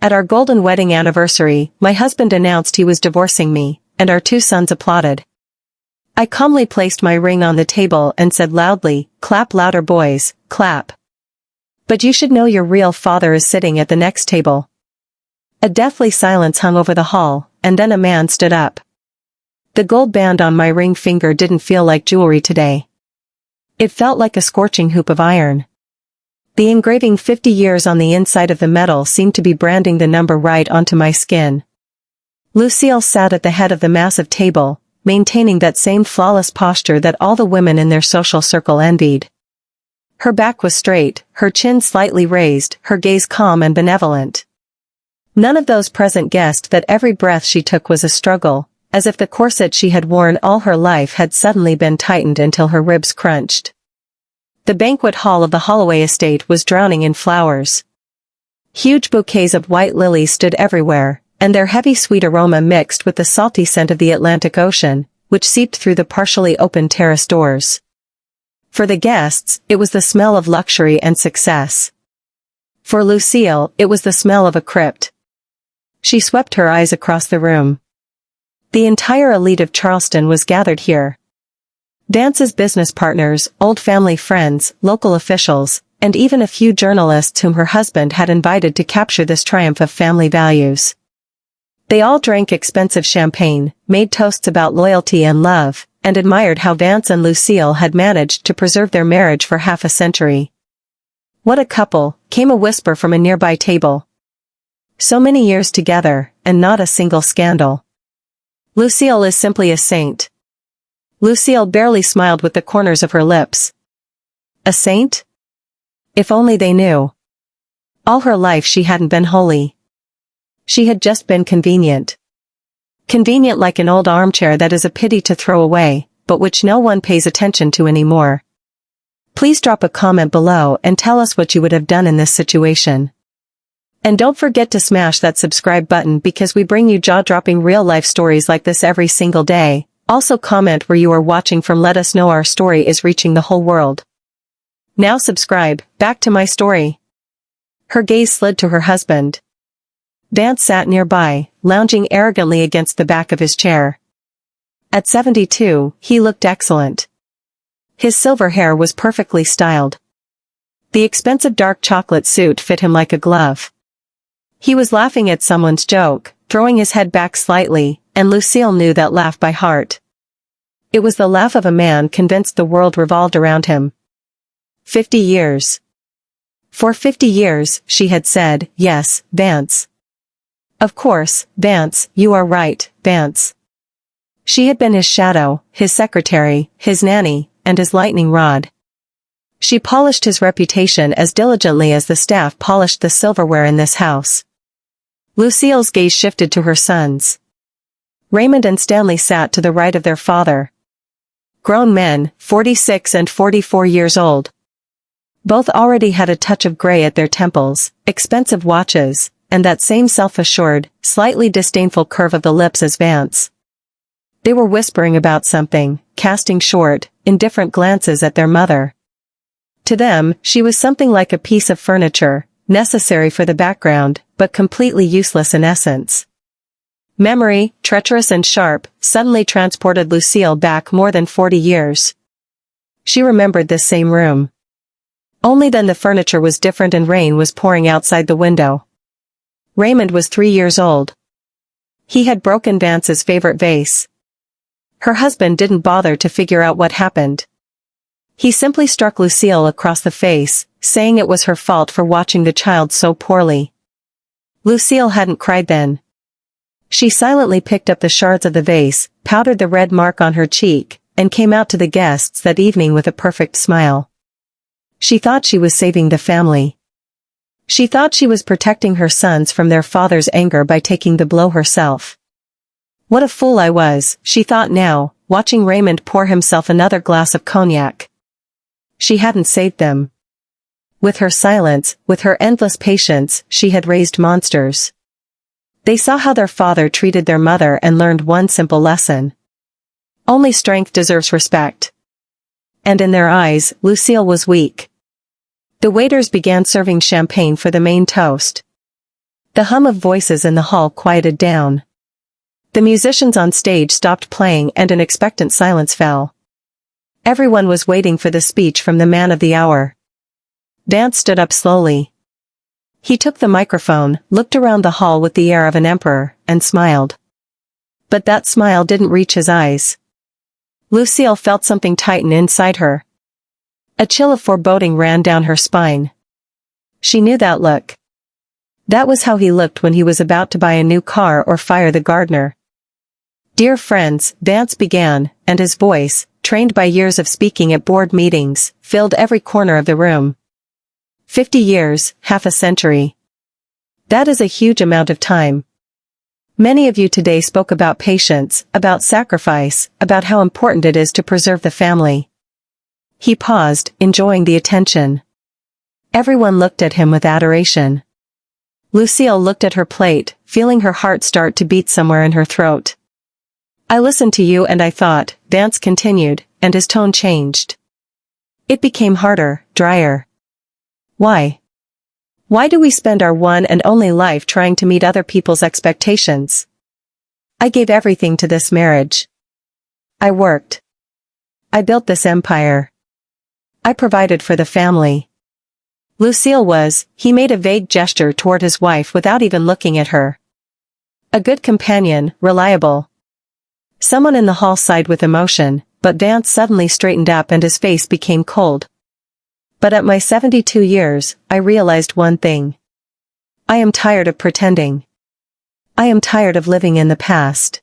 At our golden wedding anniversary, my husband announced he was divorcing me, and our 2 sons applauded. I calmly placed my ring on the table and said loudly, "Clap louder, boys, clap. But you should know your real father is sitting at the next table." A deathly silence hung over the hall, and then a man stood up. The gold band on my ring finger didn't feel like jewelry today. It felt like a scorching hoop of iron. The engraving 50 years on the inside of the metal seemed to be branding the number right onto my skin. Lucille sat at the head of the massive table, maintaining that same flawless posture that all the women in their social circle envied. Her back was straight, her chin slightly raised, her gaze calm and benevolent. None of those present guessed that every breath she took was a struggle, as if the corset she had worn all her life had suddenly been tightened until her ribs crunched. The banquet hall of the Holloway estate was drowning in flowers. Huge bouquets of white lilies stood everywhere, and their heavy sweet aroma mixed with the salty scent of the Atlantic Ocean, which seeped through the partially open terrace doors. For the guests, it was the smell of luxury and success. For Lucille, it was the smell of a crypt. She swept her eyes across the room. The entire elite of Charleston was gathered here. Vance's business partners, old family friends, local officials, and even a few journalists whom her husband had invited to capture this triumph of family values. They all drank expensive champagne, made toasts about loyalty and love, and admired how Vance and Lucille had managed to preserve their marriage for half a century. "What a couple," came a whisper from a nearby table. "So many years together, and not a single scandal. Lucille is simply a saint." Lucille barely smiled with the corners of her lips. A saint? If only they knew. All her life she hadn't been holy. She had just been convenient. Convenient like an old armchair that is a pity to throw away, but which no one pays attention to anymore. Please drop a comment below and tell us what you would have done in this situation. And don't forget to smash that subscribe button because we bring you jaw-dropping real-life stories like this every single day. Also comment where you are watching from. Let us know our story is reaching the whole world. Now subscribe. Back to my story. Her gaze slid to her husband. Vance sat nearby, lounging arrogantly against the back of his chair. At 72, he looked excellent. His silver hair was perfectly styled. The expensive dark chocolate suit fit him like a glove. He was laughing at someone's joke, throwing his head back slightly, and Lucille knew that laugh by heart. It was the laugh of a man convinced the world revolved around him. 50 years. For 50 years, she had said, "Yes, Vance." Of course, Vance, you are right, Vance. She had been his shadow, his secretary, his nanny, and his lightning rod. She polished his reputation as diligently as the staff polished the silverware in this house. Lucille's gaze shifted to her sons. Raymond and Stanley sat to the right of their father. Grown men, 46 and 44 years old. Both already had a touch of gray at their temples, expensive watches, and that same self-assured, slightly disdainful curve of the lips as Vance. They were whispering about something, casting short, indifferent glances at their mother. To them, she was something like a piece of furniture, necessary for the background, but completely useless in essence. Memory, treacherous and sharp, suddenly transported Lucille back more than 40 years. She remembered this same room. Only then the furniture was different and rain was pouring outside the window. Raymond was 3 years old. He had broken Vance's favorite vase. Her husband didn't bother to figure out what happened. He simply struck Lucille across the face, saying it was her fault for watching the child so poorly. Lucille hadn't cried then. She silently picked up the shards of the vase, powdered the red mark on her cheek, and came out to the guests that evening with a perfect smile. She thought she was saving the family. She thought she was protecting her sons from their father's anger by taking the blow herself. What a fool I was, she thought now, watching Raymond pour himself another glass of cognac. She hadn't saved them. With her silence, with her endless patience, she had raised monsters. They saw how their father treated their mother and learned one simple lesson. Only strength deserves respect. And in their eyes, Lucille was weak. The waiters began serving champagne for the main toast. The hum of voices in the hall quieted down. The musicians on stage stopped playing and an expectant silence fell. Everyone was waiting for the speech from the man of the hour. Vance stood up slowly. He took the microphone, looked around the hall with the air of an emperor, and smiled. But that smile didn't reach his eyes. Lucille felt something tighten inside her. A chill of foreboding ran down her spine. She knew that look. That was how he looked when he was about to buy a new car or fire the gardener. "Dear friends," Vance began, and his voice, trained by years of speaking at board meetings, filled every corner of the room. 50 years, half a century. That is a huge amount of time. Many of you today spoke about patience, about sacrifice, about how important it is to preserve the family. He paused, enjoying the attention. Everyone looked at him with adoration. Lucille looked at her plate, feeling her heart start to beat somewhere in her throat. "I listened to you and I thought," Vance continued, and his tone changed. It became harder, drier. "Why? Why do we spend our one and only life trying to meet other people's expectations? I gave everything to this marriage. I worked. I built this empire. I provided for the family." Lucille was, he made a vague gesture toward his wife without even looking at her. A good companion, reliable. Someone in the hall sighed with emotion, but Vance suddenly straightened up and his face became cold. "But at my 72 years, I realized one thing. I am tired of pretending. I am tired of living in the past.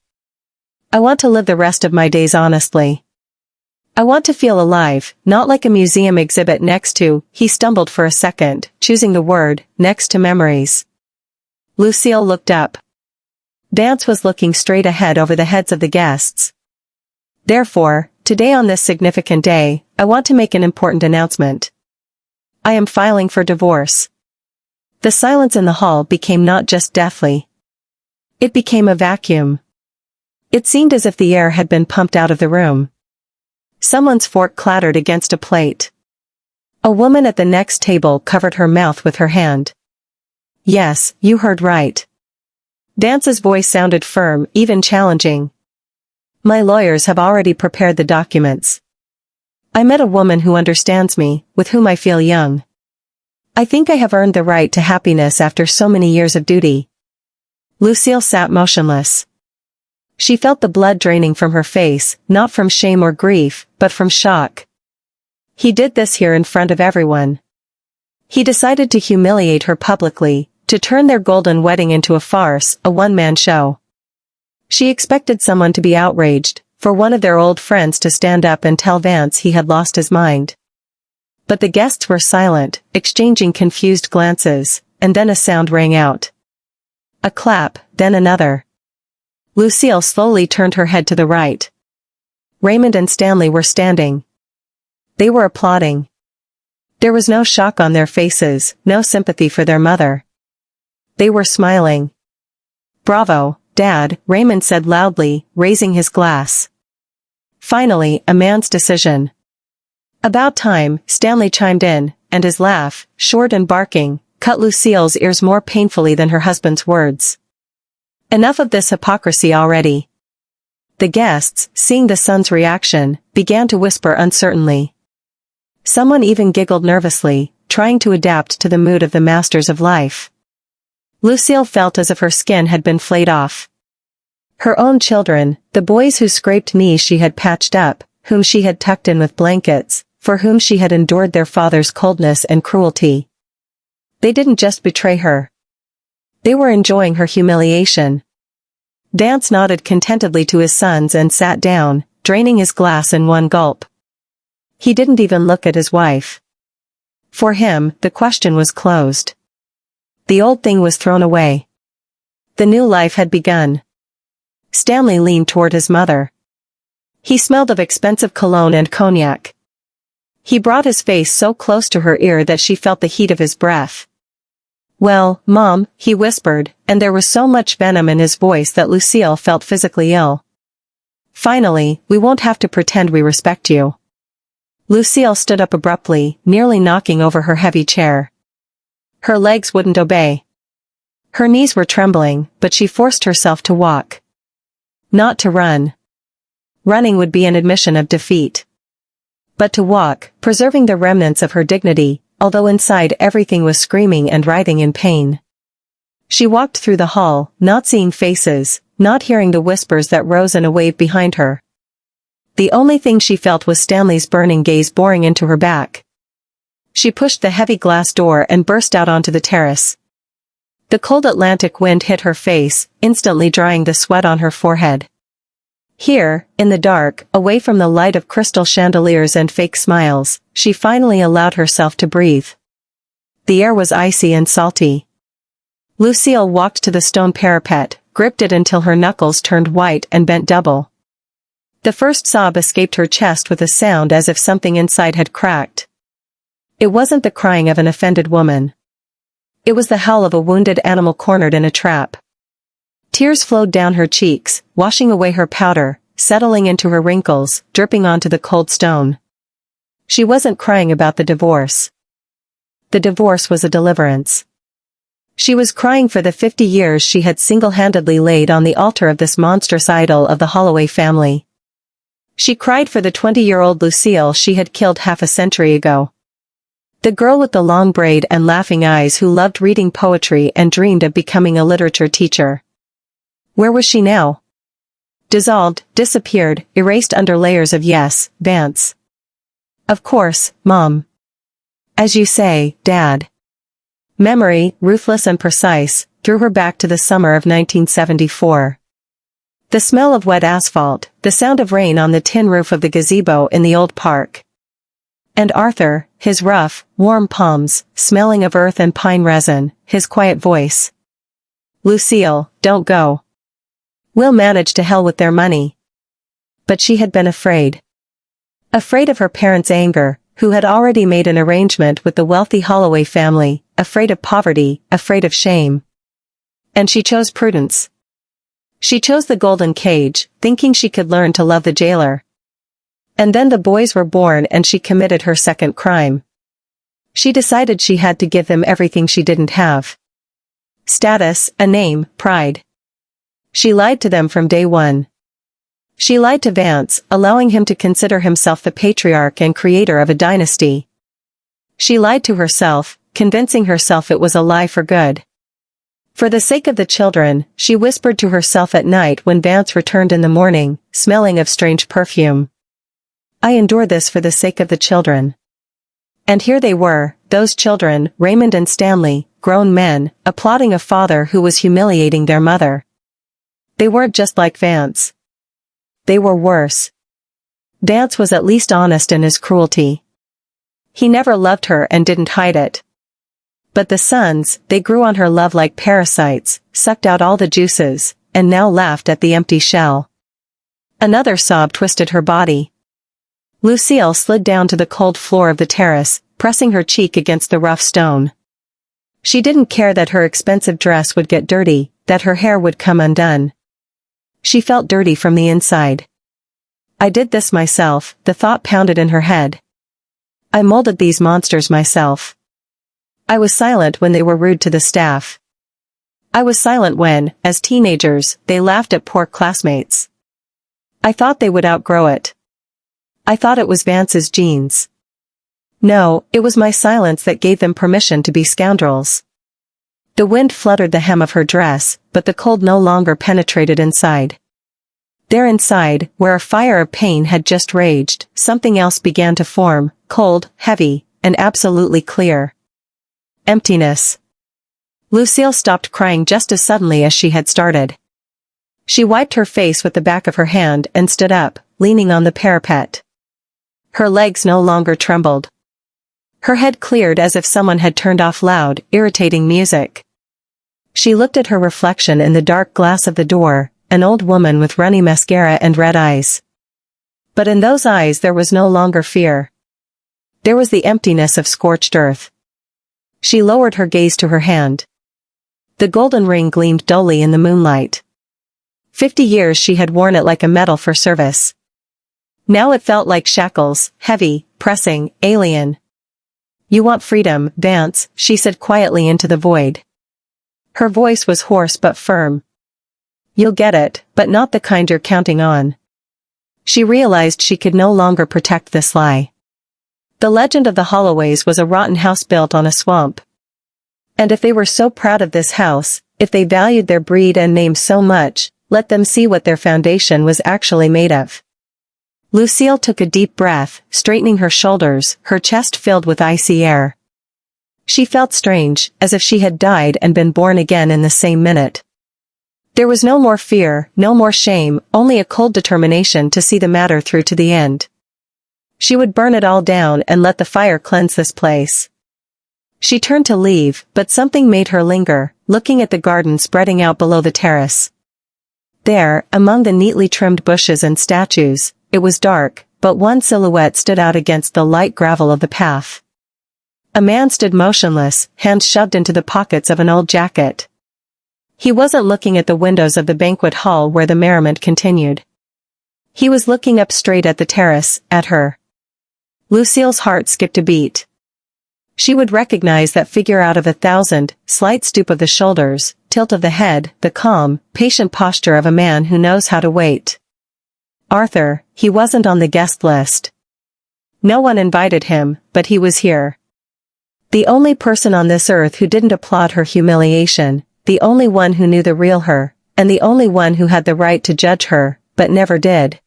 I want to live the rest of my days honestly. I want to feel alive, not like a museum exhibit next to," he stumbled for a second, choosing the word, "next to memories." Lucille looked up. Vance was looking straight ahead over the heads of the guests. "Therefore, today on this significant day, I want to make an important announcement. I am filing for divorce." The silence in the hall became not just deathly. It became a vacuum. It seemed as if the air had been pumped out of the room. Someone's fork clattered against a plate. A woman at the next table covered her mouth with her hand. "Yes, you heard right." Vance's voice sounded firm, even challenging. "My lawyers have already prepared the documents. I met a woman who understands me, with whom I feel young. I think I have earned the right to happiness after so many years of duty." Lucille sat motionless. She felt the blood draining from her face, not from shame or grief, but from shock. He did this here in front of everyone. He decided to humiliate her publicly, to turn their golden wedding into a farce, a one-man show. She expected someone to be outraged, for one of their old friends to stand up and tell Vance he had lost his mind. But the guests were silent, exchanging confused glances, and then a sound rang out. A clap, then another. Lucille slowly turned her head to the right. Raymond and Stanley were standing. They were applauding. There was no shock on their faces, no sympathy for their mother. They were smiling. "Bravo, Dad," Raymond said loudly, raising his glass. "Finally, a man's decision." "About time," Stanley chimed in, and his laugh, short and barking, cut Lucille's ears more painfully than her husband's words. Enough of this hypocrisy already. The guests, seeing the son's reaction, began to whisper uncertainly. Someone even giggled nervously, trying to adapt to the mood of the masters of life. Lucille felt as if her skin had been flayed off. Her own children, the boys whose scraped knees she had patched up, whom she had tucked in with blankets, for whom she had endured their father's coldness and cruelty. They didn't just betray her. They were enjoying her humiliation. Vance nodded contentedly to his sons and sat down, draining his glass in one gulp. He didn't even look at his wife. For him, the question was closed. The old thing was thrown away. The new life had begun. Stanley leaned toward his mother. He smelled of expensive cologne and cognac. He brought his face so close to her ear that she felt the heat of his breath. "Well, Mom," he whispered, and there was so much venom in his voice that Lucille felt physically ill. "Finally, we won't have to pretend we respect you." Lucille stood up abruptly, nearly knocking over her heavy chair. Her legs wouldn't obey. Her knees were trembling, but she forced herself to walk. Not to run. Running would be an admission of defeat. But to walk, preserving the remnants of her dignity, although inside everything was screaming and writhing in pain. She walked through the hall, not seeing faces, not hearing the whispers that rose in a wave behind her. The only thing she felt was Stanley's burning gaze boring into her back. She pushed the heavy glass door and burst out onto the terrace. The cold Atlantic wind hit her face, instantly drying the sweat on her forehead. Here, in the dark, away from the light of crystal chandeliers and fake smiles, she finally allowed herself to breathe. The air was icy and salty. Lucille walked to the stone parapet, gripped it until her knuckles turned white and bent double. The first sob escaped her chest with a sound as if something inside had cracked. It wasn't the crying of an offended woman. It was the howl of a wounded animal cornered in a trap. Tears flowed down her cheeks, washing away her powder, settling into her wrinkles, dripping onto the cold stone. She wasn't crying about the divorce. The divorce was a deliverance. She was crying for the 50 years she had single-handedly laid on the altar of this monstrous idol of the Holloway family. She cried for the 20-year-old Lucille she had killed half a century ago. The girl with the long braid and laughing eyes who loved reading poetry and dreamed of becoming a literature teacher. Where was she now? Dissolved, disappeared, erased under layers of yes, Vance. Of course, Mom. As you say, Dad. Memory, ruthless and precise, threw her back to the summer of 1974. The smell of wet asphalt, the sound of rain on the tin roof of the gazebo in the old park. And Arthur, his rough, warm palms, smelling of earth and pine resin, his quiet voice. Lucille, don't go. We'll manage to hell with their money. But she had been afraid. Afraid of her parents' anger, who had already made an arrangement with the wealthy Holloway family, afraid of poverty, afraid of shame. And she chose prudence. She chose the golden cage, thinking she could learn to love the jailer. And then the boys were born and she committed her second crime. She decided she had to give them everything she didn't have. Status, a name, pride. She lied to them from day one. She lied to Vance, allowing him to consider himself the patriarch and creator of a dynasty. She lied to herself, convincing herself it was a lie for good. For the sake of the children, she whispered to herself at night when Vance returned in the morning, smelling of strange perfume. I endure this for the sake of the children. And here they were, those children, Raymond and Stanley, grown men, applauding a father who was humiliating their mother. They weren't just like Vance. They were worse. Vance was at least honest in his cruelty. He never loved her and didn't hide it. But the sons, they grew on her love like parasites, sucked out all the juices, and now laughed at the empty shell. Another sob twisted her body. Lucille slid down to the cold floor of the terrace, pressing her cheek against the rough stone. She didn't care that her expensive dress would get dirty, that her hair would come undone. She felt dirty from the inside. I did this myself, the thought pounded in her head. I molded these monsters myself. I was silent when they were rude to the staff. I was silent when, as teenagers, they laughed at poor classmates. I thought they would outgrow it. I thought it was Vance's genes. No, it was my silence that gave them permission to be scoundrels. The wind fluttered the hem of her dress, but the cold no longer penetrated inside. There inside, where a fire of pain had just raged, something else began to form, cold, heavy, and absolutely clear. Emptiness. Lucille stopped crying just as suddenly as she had started. She wiped her face with the back of her hand and stood up, leaning on the parapet. Her legs no longer trembled. Her head cleared as if someone had turned off loud, irritating music. She looked at her reflection in the dark glass of the door, an old woman with runny mascara and red eyes. But in those eyes there was no longer fear. There was the emptiness of scorched earth. She lowered her gaze to her hand. The golden ring gleamed dully in the moonlight. 50 years she had worn it like a medal for service. Now it felt like shackles, heavy, pressing, alien. You want freedom, Vance, she said quietly into the void. Her voice was hoarse but firm. "You'll get it, but not the kind you're counting on." She realized she could no longer protect this lie. The legend of the Holloways was a rotten house built on a swamp. And if they were so proud of this house, if they valued their breed and name so much, let them see what their foundation was actually made of. Lucille took a deep breath, straightening her shoulders, her chest filled with icy air. She felt strange, as if she had died and been born again in the same minute. There was no more fear, no more shame, only a cold determination to see the matter through to the end. She would burn it all down and let the fire cleanse this place. She turned to leave, but something made her linger, looking at the garden spreading out below the terrace. There, among the neatly trimmed bushes and statues, it was dark, but one silhouette stood out against the light gravel of the path. A man stood motionless, hands shoved into the pockets of an old jacket. He wasn't looking at the windows of the banquet hall where the merriment continued. He was looking up straight at the terrace, at her. Lucille's heart skipped a beat. She would recognize that figure out of 1,000, slight stoop of the shoulders, tilt of the head, the calm, patient posture of a man who knows how to wait. Arthur, he wasn't on the guest list. No one invited him, but he was here. The only person on this earth who didn't applaud her humiliation, the only one who knew the real her, and the only one who had the right to judge her, but never did.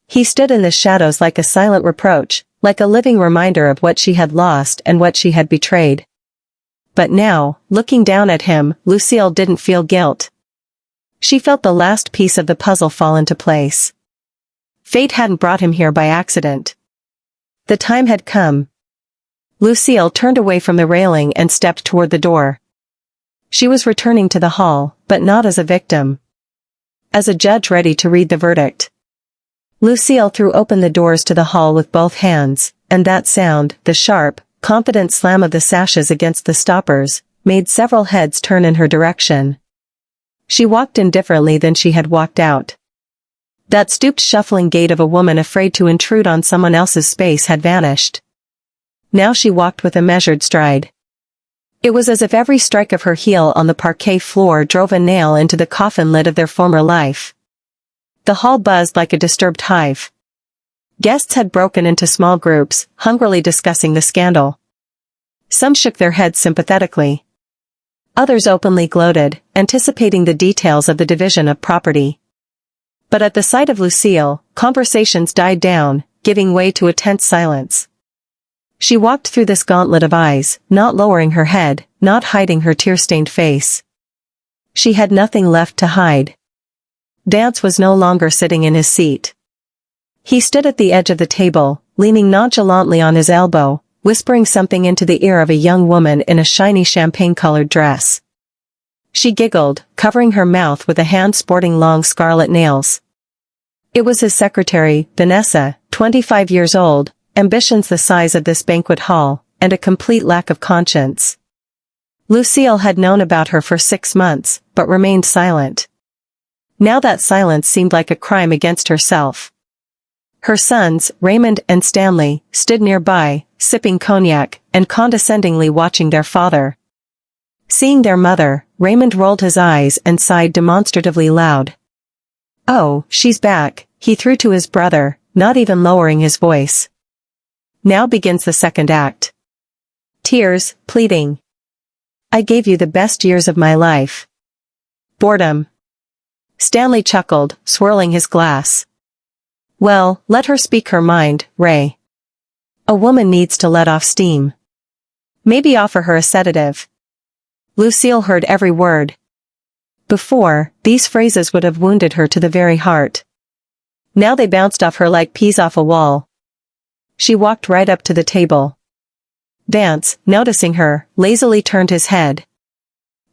He stood in the shadows like a silent reproach, like a living reminder of what she had lost and what she had betrayed. But now, looking down at him, Lucille didn't feel guilt. She felt the last piece of the puzzle fall into place. Fate hadn't brought him here by accident. The time had come. Lucille turned away from the railing and stepped toward the door. She was returning to the hall, but not as a victim. As a judge ready to read the verdict. Lucille threw open the doors to the hall with both hands, and that sound, the sharp, confident slam of the sashes against the stoppers, made several heads turn in her direction. She walked in differently than she had walked out. That stooped shuffling gait of a woman afraid to intrude on someone else's space had vanished. Now she walked with a measured stride. It was as if every strike of her heel on the parquet floor drove a nail into the coffin lid of their former life. The hall buzzed like a disturbed hive. Guests had broken into small groups, hungrily discussing the scandal. Some shook their heads sympathetically. Others openly gloated, anticipating the details of the division of property. But at the sight of Lucille, conversations died down, giving way to a tense silence. She walked through this gauntlet of eyes, not lowering her head, not hiding her tear-stained face. She had nothing left to hide. Vance was no longer sitting in his seat. He stood at the edge of the table, leaning nonchalantly on his elbow, whispering something into the ear of a young woman in a shiny champagne-colored dress. She giggled, covering her mouth with a hand sporting long scarlet nails. It was his secretary, Vanessa, 25 years old, ambitions the size of this banquet hall, and a complete lack of conscience. Lucille had known about her for 6 months, but remained silent. Now that silence seemed like a crime against herself. Her sons, Raymond and Stanley, stood nearby, sipping cognac, and condescendingly watching their father. Seeing their mother, Raymond rolled his eyes and sighed demonstratively loud. "Oh, she's back," he threw to his brother, not even lowering his voice. Now begins the second act. Tears, pleading. "I gave you the best years of my life." Boredom. Stanley chuckled, swirling his glass. "Well, let her speak her mind, Ray. A woman needs to let off steam. Maybe offer her a sedative." Lucille heard every word. Before, these phrases would have wounded her to the very heart. Now they bounced off her like peas off a wall. She walked right up to the table. Vance, noticing her, lazily turned his head.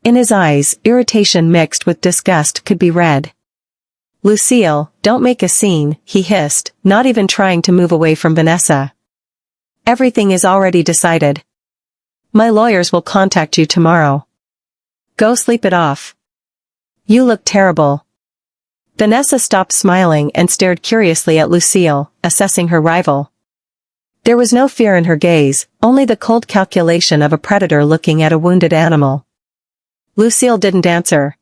In his eyes, irritation mixed with disgust could be read. "Lucille, don't make a scene," he hissed, not even trying to move away from Vanessa. "Everything is already decided. My lawyers will contact you tomorrow. Go sleep it off. You look terrible." Vanessa stopped smiling and stared curiously at Lucille, assessing her rival. There was no fear in her gaze, only the cold calculation of a predator looking at a wounded animal. Lucille didn't answer.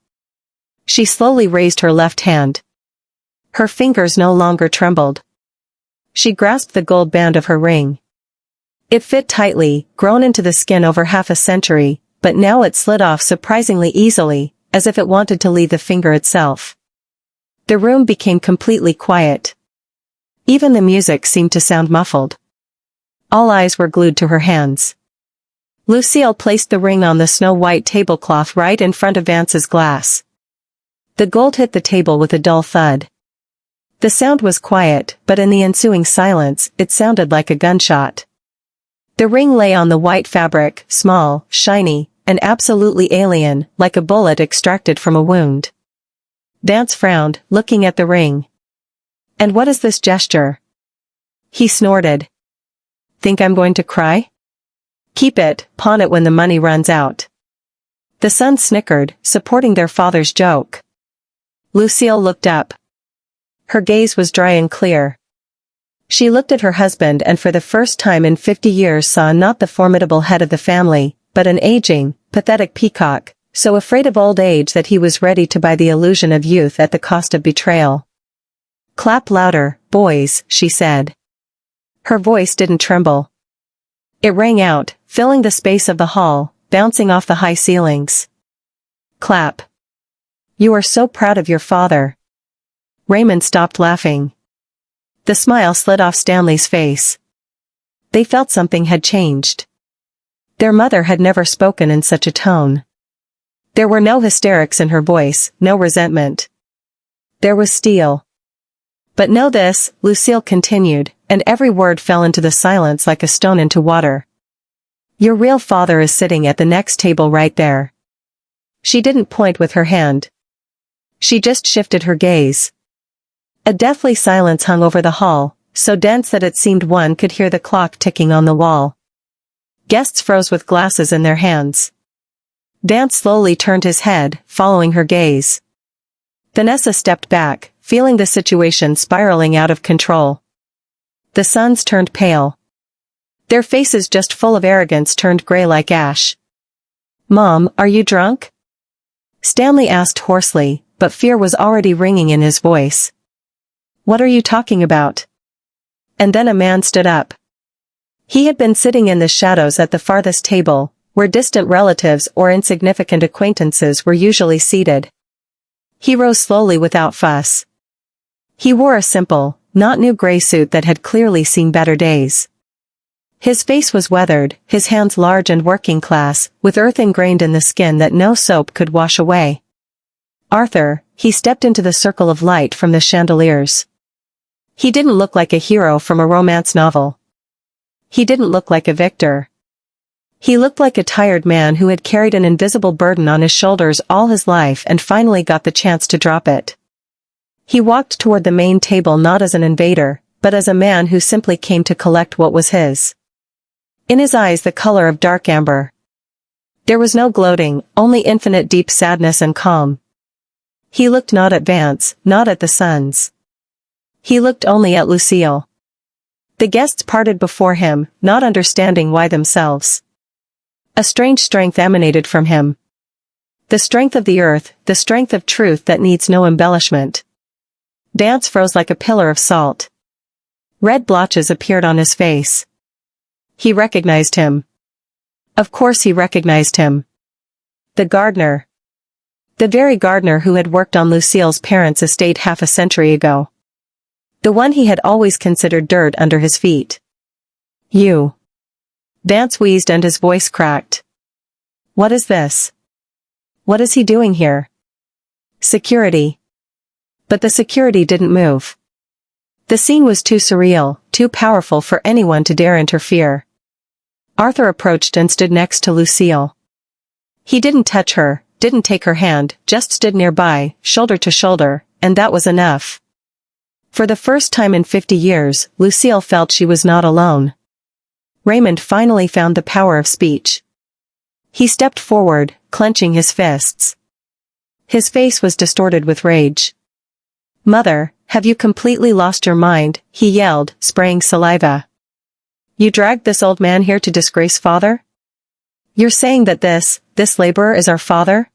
She slowly raised her left hand. Her fingers no longer trembled. She grasped the gold band of her ring. It fit tightly, grown into the skin over half a century, but now it slid off surprisingly easily, as if it wanted to leave the finger itself. The room became completely quiet. Even the music seemed to sound muffled. All eyes were glued to her hands. Lucille placed the ring on the snow-white tablecloth right in front of Vance's glass. The gold hit the table with a dull thud. The sound was quiet, but in the ensuing silence, it sounded like a gunshot. The ring lay on the white fabric, small, shiny, and absolutely alien, like a bullet extracted from a wound. Vance frowned, looking at the ring. "And what is this gesture?" He snorted. "Think I'm going to cry? Keep it, pawn it when the money runs out." The sons snickered, supporting their father's joke. Lucille looked up. Her gaze was dry and clear. She looked at her husband and for the first time in 50 years saw not the formidable head of the family, but an aging, pathetic peacock, so afraid of old age that he was ready to buy the illusion of youth at the cost of betrayal. "Clap louder, boys," she said. Her voice didn't tremble. It rang out, filling the space of the hall, bouncing off the high ceilings. "Clap. You are so proud of your father." Raymond stopped laughing. The smile slid off Stanley's face. They felt something had changed. Their mother had never spoken in such a tone. There were no hysterics in her voice, no resentment. There was steel. "But know this," Lucille continued, and every word fell into the silence like a stone into water. "Your real father is sitting at the next table right there." She didn't point with her hand. She just shifted her gaze. A deathly silence hung over the hall, so dense that it seemed one could hear the clock ticking on the wall. Guests froze with glasses in their hands. Vance slowly turned his head, following her gaze. Vanessa stepped back, feeling the situation spiraling out of control. The sons turned pale. Their faces just full of arrogance turned gray like ash. "Mom, are you drunk?" Stanley asked hoarsely, but fear was already ringing in his voice. "What are you talking about?" And then a man stood up. He had been sitting in the shadows at the farthest table, where distant relatives or insignificant acquaintances were usually seated. He rose slowly without fuss. He wore a simple, not new gray suit that had clearly seen better days. His face was weathered, his hands large and working class, with earth ingrained in the skin that no soap could wash away. "Arthur," he stepped into the circle of light from the chandeliers. He didn't look like a hero from a romance novel. He didn't look like a victor. He looked like a tired man who had carried an invisible burden on his shoulders all his life and finally got the chance to drop it. He walked toward the main table not as an invader, but as a man who simply came to collect what was his. In his eyes the color of dark amber. There was no gloating, only infinite deep sadness and calm. He looked not at Vance, not at the sons. He looked only at Lucille. The guests parted before him, not understanding why themselves. A strange strength emanated from him. The strength of the earth, the strength of truth that needs no embellishment. Vance froze like a pillar of salt. Red blotches appeared on his face. He recognized him. Of course he recognized him. The gardener. The very gardener who had worked on Lucille's parents' estate half a century ago. The one he had always considered dirt under his feet. "You." Vance wheezed and his voice cracked. "What is this? What is he doing here?" "Security." But the security didn't move. The scene was too surreal, too powerful for anyone to dare interfere. Arthur approached and stood next to Lucille. He didn't touch her, didn't take her hand, just stood nearby, shoulder to shoulder, and that was enough. For the first time in 50 years, Lucille felt she was not alone. Raymond finally found the power of speech. He stepped forward, clenching his fists. His face was distorted with rage. "Mother, have you completely lost your mind?" he yelled, spraying saliva. "You dragged this old man here to disgrace father? You're saying that this laborer is our father?"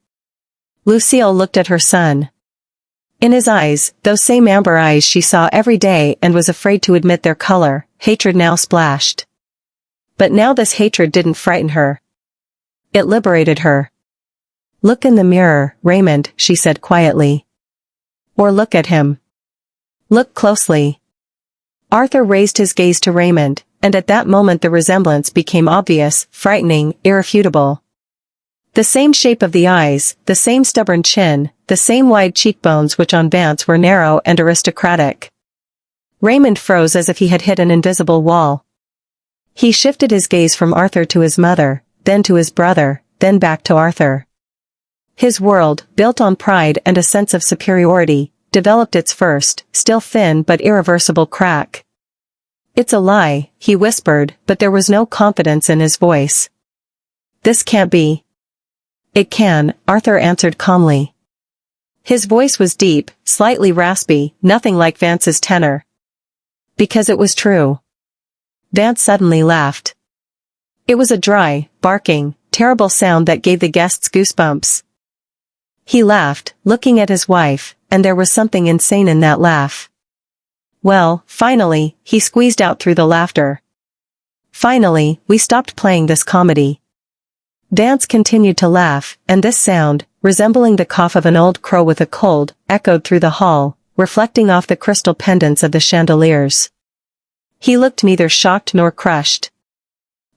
Lucille looked at her son. In his eyes, those same amber eyes she saw every day and was afraid to admit their color, hatred now splashed. But now this hatred didn't frighten her. It liberated her. "Look in the mirror, Raymond," she said quietly. "Or look at him. Look closely." Arthur raised his gaze to Raymond, and at that moment the resemblance became obvious, frightening, irrefutable. The same shape of the eyes, the same stubborn chin, the same wide cheekbones which on Vance were narrow and aristocratic. Raymond froze as if he had hit an invisible wall. He shifted his gaze from Arthur to his mother, then to his brother, then back to Arthur. His world, built on pride and a sense of superiority, developed its first, still thin but irreversible crack. "It's a lie," he whispered, but there was no confidence in his voice. "This can't be." "It can," Arthur answered calmly. His voice was deep, slightly raspy, nothing like Vance's tenor. "Because it was true." Vance suddenly laughed. It was a dry, barking, terrible sound that gave the guests goosebumps. He laughed, looking at his wife, and there was something insane in that laugh. "Well, finally," he squeezed out through the laughter. "Finally, we stopped playing this comedy." Vance continued to laugh, and this sound, resembling the cough of an old crow with a cold, echoed through the hall, reflecting off the crystal pendants of the chandeliers. He looked neither shocked nor crushed.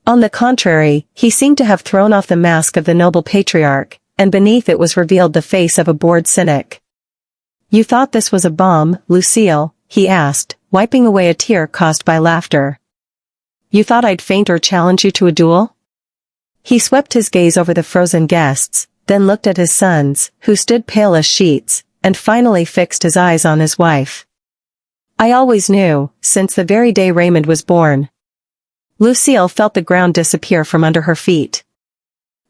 On the contrary, he seemed to have thrown off the mask of the noble patriarch, and beneath it was revealed the face of a bored cynic. "You thought this was a bomb, Lucille?" he asked, wiping away a tear caused by laughter. "You thought I'd faint or challenge you to a duel?" He swept his gaze over the frozen guests, then looked at his sons, who stood pale as sheets, and finally fixed his eyes on his wife. "I always knew, since the very day Raymond was born." Lucille felt the ground disappear from under her feet.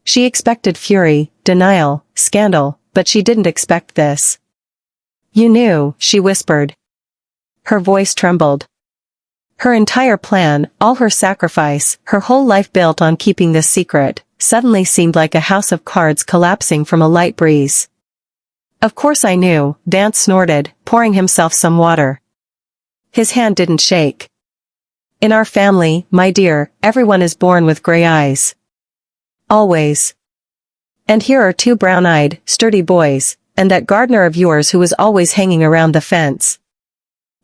She expected fury, denial, scandal, but she didn't expect this. "You knew," she whispered. Her voice trembled. Her entire plan, all her sacrifice, her whole life built on keeping this secret, suddenly seemed like a house of cards collapsing from a light breeze. "Of course I knew," Vance snorted, pouring himself some water. His hand didn't shake. "In our family, my dear, everyone is born with gray eyes. Always. And here are two brown-eyed, sturdy boys, and that gardener of yours who was always hanging around the fence.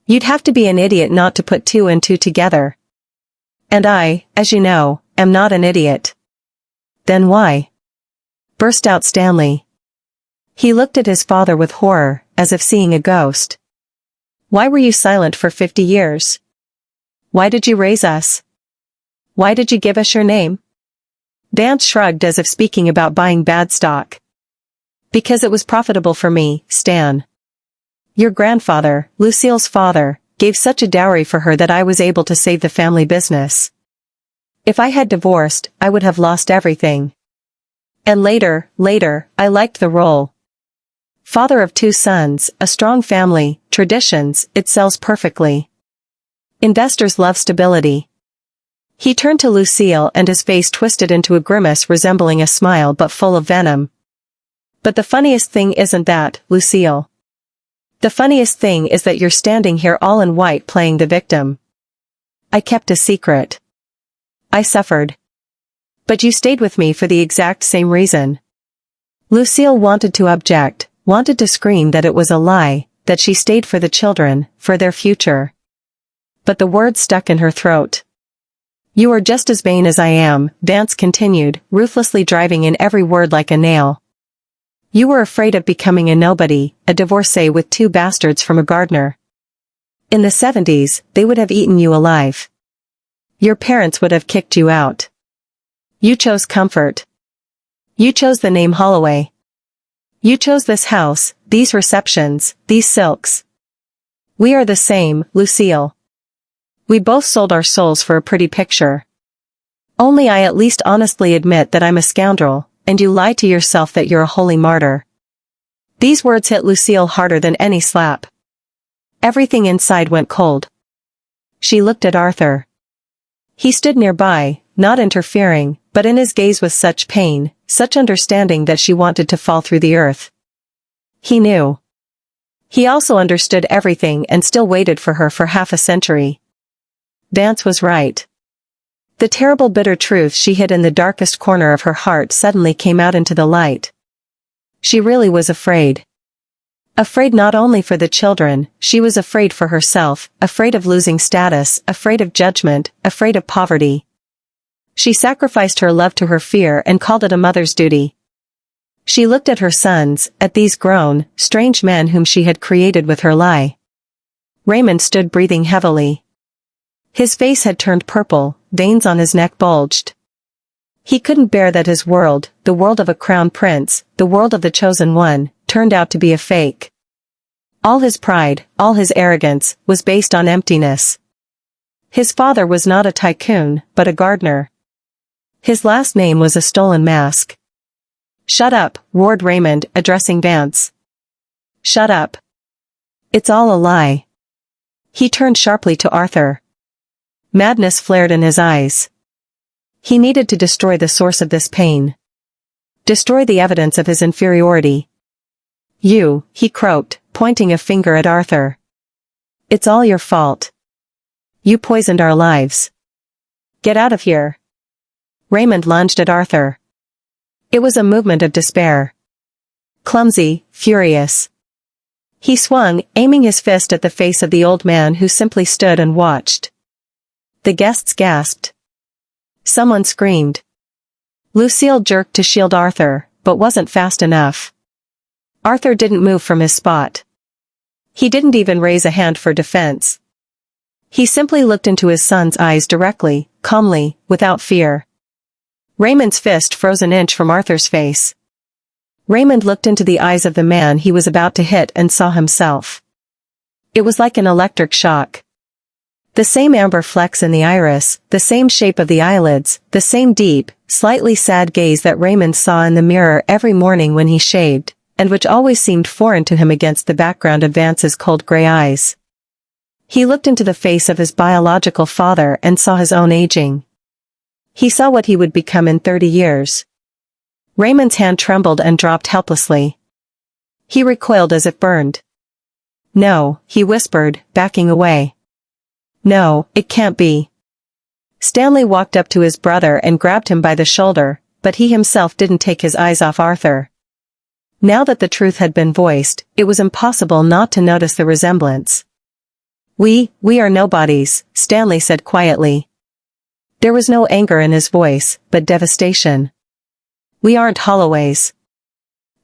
You'd have to be an idiot not to put two and two together. And I, as you know, am not an idiot." "Then why?" burst out Stanley. He looked at his father with horror, as if seeing a ghost. "Why were you silent for 50 years? Why did you raise us? Why did you give us your name?" Vance shrugged as if speaking about buying bad stock. "Because it was profitable for me, Stan. Your grandfather, Lucille's father, gave such a dowry for her that I was able to save the family business. If I had divorced, I would have lost everything. And later, I liked the role. Father of two sons, a strong family, traditions, it sells perfectly. Investors love stability." He turned to Lucille and his face twisted into a grimace resembling a smile but full of venom. "But the funniest thing isn't that, Lucille. The funniest thing is that you're standing here all in white playing the victim. I kept a secret. I suffered. But you stayed with me for the exact same reason." Lucille wanted to object, wanted to scream that it was a lie, that she stayed for the children, for their future. But the words stuck in her throat. "You are just as vain as I am," Vance continued, ruthlessly driving in every word like a nail. "You were afraid of becoming a nobody, a divorcee with two bastards from a gardener. In the 70s, they would have eaten you alive. Your parents would have kicked you out. You chose comfort. You chose the name Holloway. You chose this house, these receptions, these silks. We are the same, Lucille. We both sold our souls for a pretty picture. Only I at least honestly admit that I'm a scoundrel, and you lie to yourself that you're a holy martyr." These words hit Lucille harder than any slap. Everything inside went cold. She looked at Arthur. He stood nearby, not interfering, but in his gaze was such pain, such understanding that she wanted to fall through the earth. He knew. He also understood everything and still waited for her for half a century. Vance was right. The terrible bitter truth she hid in the darkest corner of her heart suddenly came out into the light. She really was afraid. Afraid not only for the children, she was afraid for herself, afraid of losing status, afraid of judgment, afraid of poverty. She sacrificed her love to her fear and called it a mother's duty. She looked at her sons, at these grown, strange men whom she had created with her lie. Raymond stood breathing heavily. His face had turned purple, veins on his neck bulged. He couldn't bear that his world, the world of a crown prince, the world of the chosen one, turned out to be a fake. All his pride, all his arrogance, was based on emptiness. His father was not a tycoon, but a gardener. His last name was a stolen mask. "Shut up," roared Raymond, addressing Vance. "Shut up. It's all a lie." He turned sharply to Arthur. Madness flared in his eyes. He needed to destroy the source of this pain. Destroy the evidence of his inferiority. "You," he croaked, pointing a finger at Arthur. "It's all your fault. You poisoned our lives. Get out of here." Raymond lunged at Arthur. It was a movement of despair. Clumsy, furious. He swung, aiming his fist at the face of the old man who simply stood and watched. The guests gasped. Someone screamed. Lucille jerked to shield Arthur, but wasn't fast enough. Arthur didn't move from his spot. He didn't even raise a hand for defense. He simply looked into his son's eyes directly, calmly, without fear. Raymond's fist froze an inch from Arthur's face. Raymond looked into the eyes of the man he was about to hit and saw himself. It was like an electric shock. The same amber flecks in the iris, the same shape of the eyelids, the same deep, slightly sad gaze that Raymond saw in the mirror every morning when he shaved, and which always seemed foreign to him against the background of Vance's cold gray eyes. He looked into the face of his biological father and saw his own aging. He saw what he would become in 30 years. Raymond's hand trembled and dropped helplessly. He recoiled as if burned. "No," he whispered, backing away. "No, it can't be." Stanley walked up to his brother and grabbed him by the shoulder, but he himself didn't take his eyes off Arthur. Now that the truth had been voiced, it was impossible not to notice the resemblance. We are nobodies," Stanley said quietly. There was no anger in his voice, but devastation. "We aren't Holloways.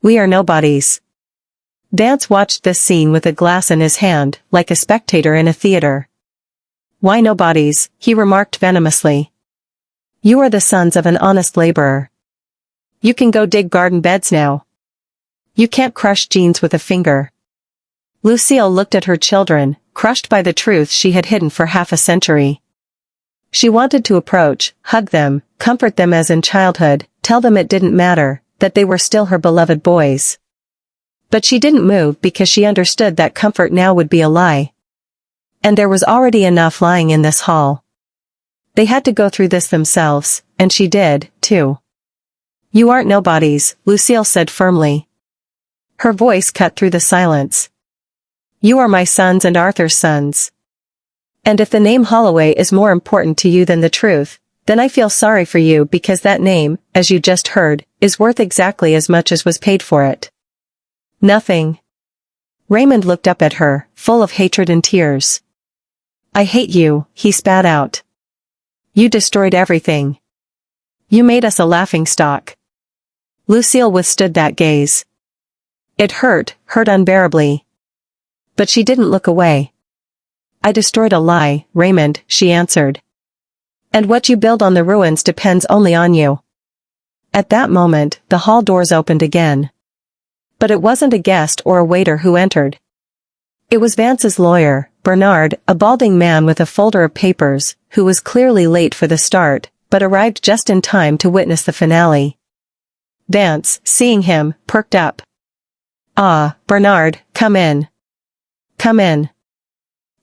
We are nobodies." Vance watched this scene with a glass in his hand, like a spectator in a theater. "Why nobodies?" he remarked venomously. "You are the sons of an honest laborer. You can go dig garden beds now. You can't crush jeans with a finger." Lucille looked at her children, crushed by the truth she had hidden for half a century. She wanted to approach, hug them, comfort them as in childhood, tell them it didn't matter, that they were still her beloved boys. But she didn't move because she understood that comfort now would be a lie. And there was already enough lying in this hall. They had to go through this themselves, and she did, too. "You aren't nobodies," Lucille said firmly. Her voice cut through the silence. "You are my sons and Arthur's sons. And if the name Holloway is more important to you than the truth, then I feel sorry for you because that name, as you just heard, is worth exactly as much as was paid for it." "Nothing." Raymond looked up at her, full of hatred and tears. "I hate you," he spat out. "You destroyed everything. You made us a laughingstock." Lucille withstood that gaze. It hurt unbearably. But she didn't look away. "I destroyed a lie, Raymond," she answered. "And what you build on the ruins depends only on you." At that moment, the hall doors opened again. But it wasn't a guest or a waiter who entered. It was Vance's lawyer, Bernard, a balding man with a folder of papers, who was clearly late for the start, but arrived just in time to witness the finale. Vance, seeing him, perked up. "Ah, Bernard, come in. Come in."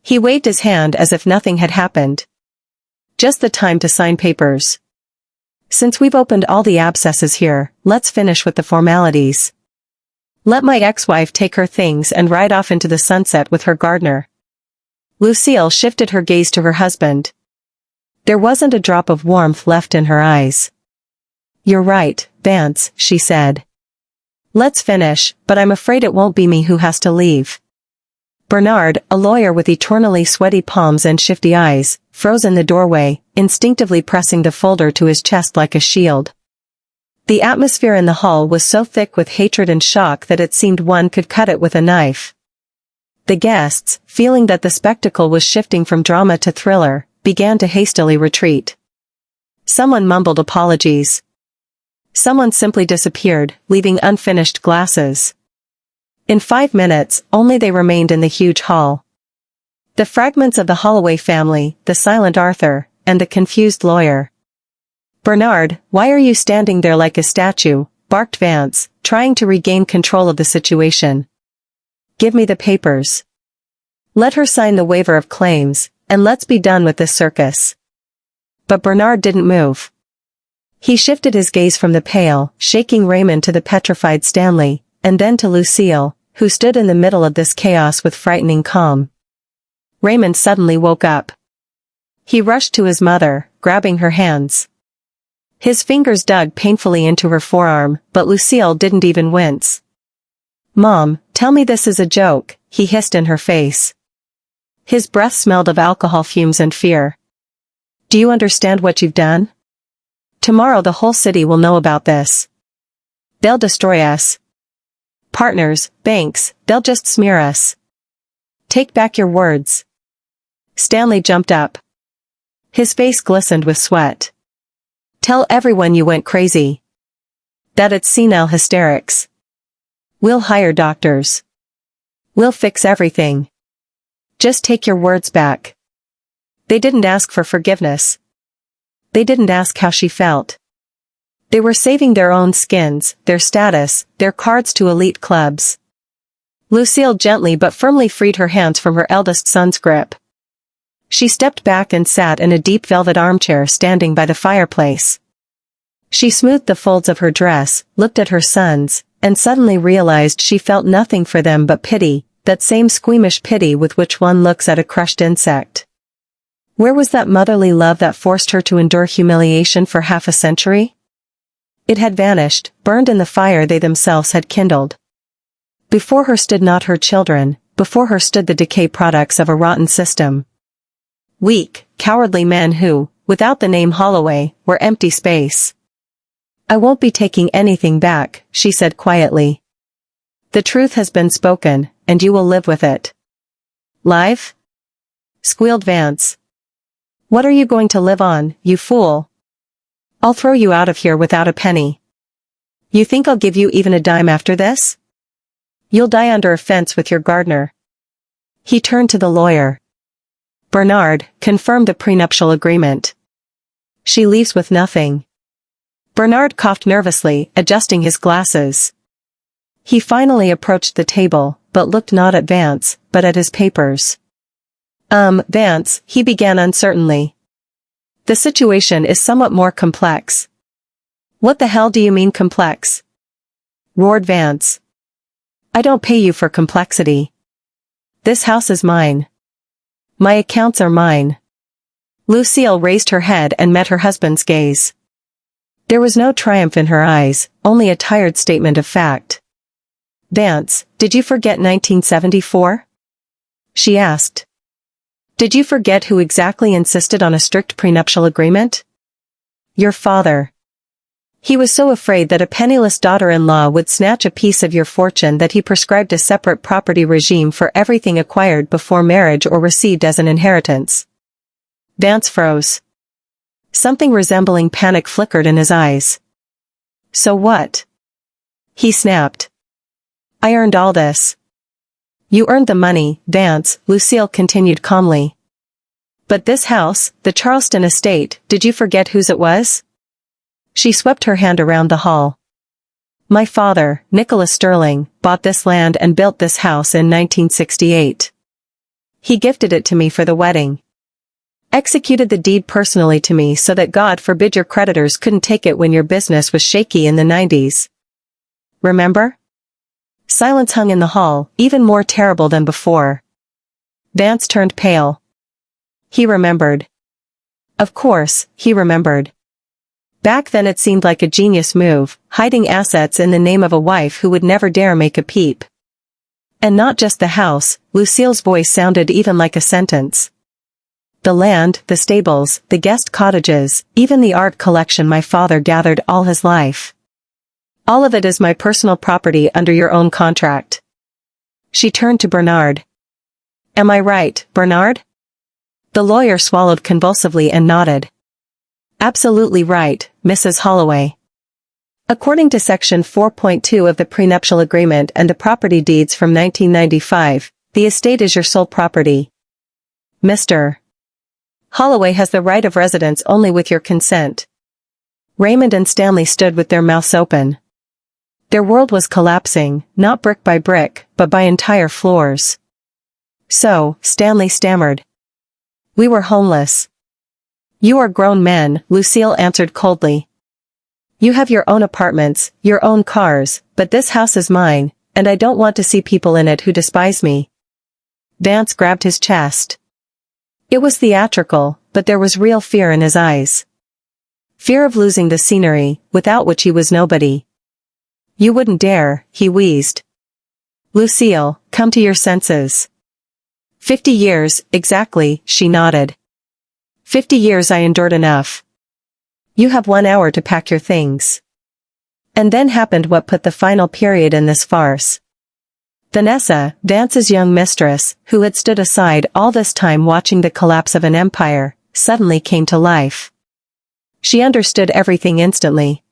He waved his hand as if nothing had happened. "Just the time to sign papers. Since we've opened all the abscesses here, let's finish with the formalities." Let my ex-wife take her things and ride off into the sunset with her gardener. Lucille shifted her gaze to her husband. There wasn't a drop of warmth left in her eyes. You're right, Vance, she said. Let's finish, but I'm afraid it won't be me who has to leave. Bernard, a lawyer with eternally sweaty palms and shifty eyes, froze in the doorway, instinctively pressing the folder to his chest like a shield. The atmosphere in the hall was so thick with hatred and shock that it seemed one could cut it with a knife. The guests, feeling that the spectacle was shifting from drama to thriller, began to hastily retreat. Someone mumbled apologies. Someone simply disappeared, leaving unfinished glasses. In 5 minutes, only they remained in the huge hall. The fragments of the Holloway family, the silent Arthur, and the confused lawyer. Bernard, why are you standing there like a statue? Barked Vance, trying to regain control of the situation. Give me the papers. Let her sign the waiver of claims, and let's be done with this circus. But Bernard didn't move. He shifted his gaze from the pale, shaking Raymond to the petrified Stanley, and then to Lucille, who stood in the middle of this chaos with frightening calm. Raymond suddenly woke up. He rushed to his mother, grabbing her hands. His fingers dug painfully into her forearm, but Lucille didn't even wince. Mom, tell me this is a joke, he hissed in her face. His breath smelled of alcohol fumes and fear. Do you understand what you've done? Tomorrow the whole city will know about this. They'll destroy us. Partners, banks, they'll just smear us. Take back your words. Stanley jumped up. His face glistened with sweat. Tell everyone you went crazy. That it's senile hysterics. We'll hire doctors. We'll fix everything. Just take your words back. They didn't ask for forgiveness. They didn't ask how she felt. They were saving their own skins, their status, their cards to elite clubs. Lucille gently but firmly freed her hands from her eldest son's grip. She stepped back and sat in a deep velvet armchair standing by the fireplace. She smoothed the folds of her dress, looked at her sons, and suddenly realized she felt nothing for them but pity, that same squeamish pity with which one looks at a crushed insect. Where was that motherly love that forced her to endure humiliation for half a century? It had vanished, burned in the fire they themselves had kindled. Before her stood not her children, before her stood the decay products of a rotten system. Weak, cowardly men who, without the name Holloway, were empty space. I won't be taking anything back, she said quietly. The truth has been spoken, and you will live with it. Live? Squealed Vance. What are you going to live on, you fool? I'll throw you out of here without a penny. You think I'll give you even a dime after this? You'll die under a fence with your gardener. He turned to the lawyer. Bernard, confirm the prenuptial agreement. She leaves with nothing. Bernard coughed nervously, adjusting his glasses. He finally approached the table, but looked not at Vance, but at his papers. Vance, he began uncertainly. The situation is somewhat more complex. What the hell do you mean complex? Roared Vance. I don't pay you for complexity. This house is mine. My accounts are mine. Lucille raised her head and met her husband's gaze. There was no triumph in her eyes, only a tired statement of fact. Vance, did you forget 1974? She asked. Did you forget who exactly insisted on a strict prenuptial agreement? Your father. He was so afraid that a penniless daughter-in-law would snatch a piece of your fortune that he prescribed a separate property regime for everything acquired before marriage or received as an inheritance. Vance froze. Something resembling panic flickered in his eyes. So what? He snapped. I earned all this. You earned the money, Vance, Lucille continued calmly. But this house, the Charleston estate, did you forget whose it was? She swept her hand around the hall. My father, Nicholas Sterling, bought this land and built this house in 1968. He gifted it to me for the wedding. Executed the deed personally to me so that God forbid your creditors couldn't take it when your business was shaky in the 90s. Remember? Silence hung in the hall, even more terrible than before. Vance turned pale. He remembered. Of course, he remembered. Back then it seemed like a genius move, hiding assets in the name of a wife who would never dare make a peep. And not just the house, Lucille's voice sounded even like a sentence. The land, the stables, the guest cottages, even the art collection my father gathered all his life. All of it is my personal property under your own contract. She turned to Bernard. Am I right, Bernard? The lawyer swallowed convulsively and nodded. Absolutely right, Mrs. Holloway. According to Section 4.2 of the prenuptial agreement and the property deeds from 1995, the estate is your sole property. Mr. Holloway has the right of residence only with your consent. Raymond and Stanley stood with their mouths open. Their world was collapsing, not brick by brick, but by entire floors. So, Stanley stammered. We were homeless. You are grown men, Lucille answered coldly. You have your own apartments, your own cars, but this house is mine, and I don't want to see people in it who despise me. Vance grabbed his chest. It was theatrical, but there was real fear in his eyes. Fear of losing the scenery, without which he was nobody. You wouldn't dare, he wheezed. Lucille, come to your senses. 50 years, exactly, she nodded. 50 years I endured enough. You have 1 hour to pack your things. And then happened what put the final period in this farce. Vanessa, Vance's young mistress, who had stood aside all this time watching the collapse of an empire, suddenly came to life. She understood everything instantly.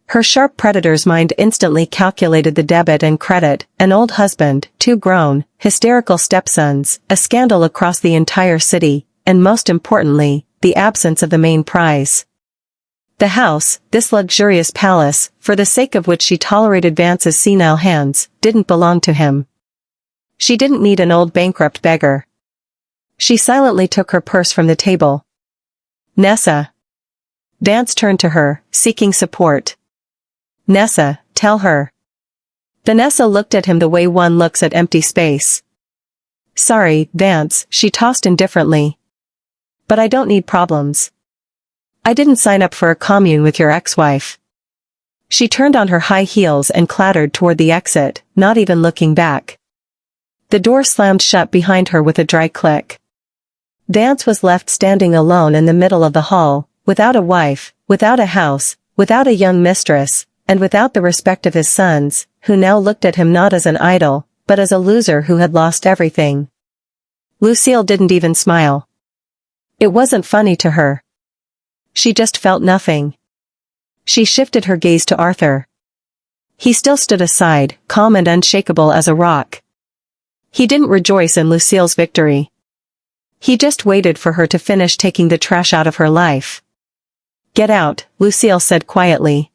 Her sharp predator's mind instantly calculated the debit and credit, an old husband, 2 grown, hysterical stepsons, a scandal across the entire city, and most importantly, the absence of the main prize. The house, this luxurious palace, for the sake of which she tolerated Vance's senile hands, didn't belong to him. She didn't need an old bankrupt beggar. She silently took her purse from the table. Nessa. Vance turned to her, seeking support. Nessa, tell her. Vanessa looked at him the way one looks at empty space. Sorry, Vance, she tossed indifferently. But I don't need problems. I didn't sign up for a commune with your ex-wife. She turned on her high heels and clattered toward the exit, not even looking back. The door slammed shut behind her with a dry click. Vance was left standing alone in the middle of the hall, without a wife, without a house, without a young mistress, and without the respect of his sons, who now looked at him not as an idol, but as a loser who had lost everything. Lucille didn't even smile. It wasn't funny to her. She just felt nothing. She shifted her gaze to Arthur. He still stood aside, calm and unshakable as a rock. He didn't rejoice in Lucille's victory. He just waited for her to finish taking the trash out of her life. Get out, Lucille said quietly.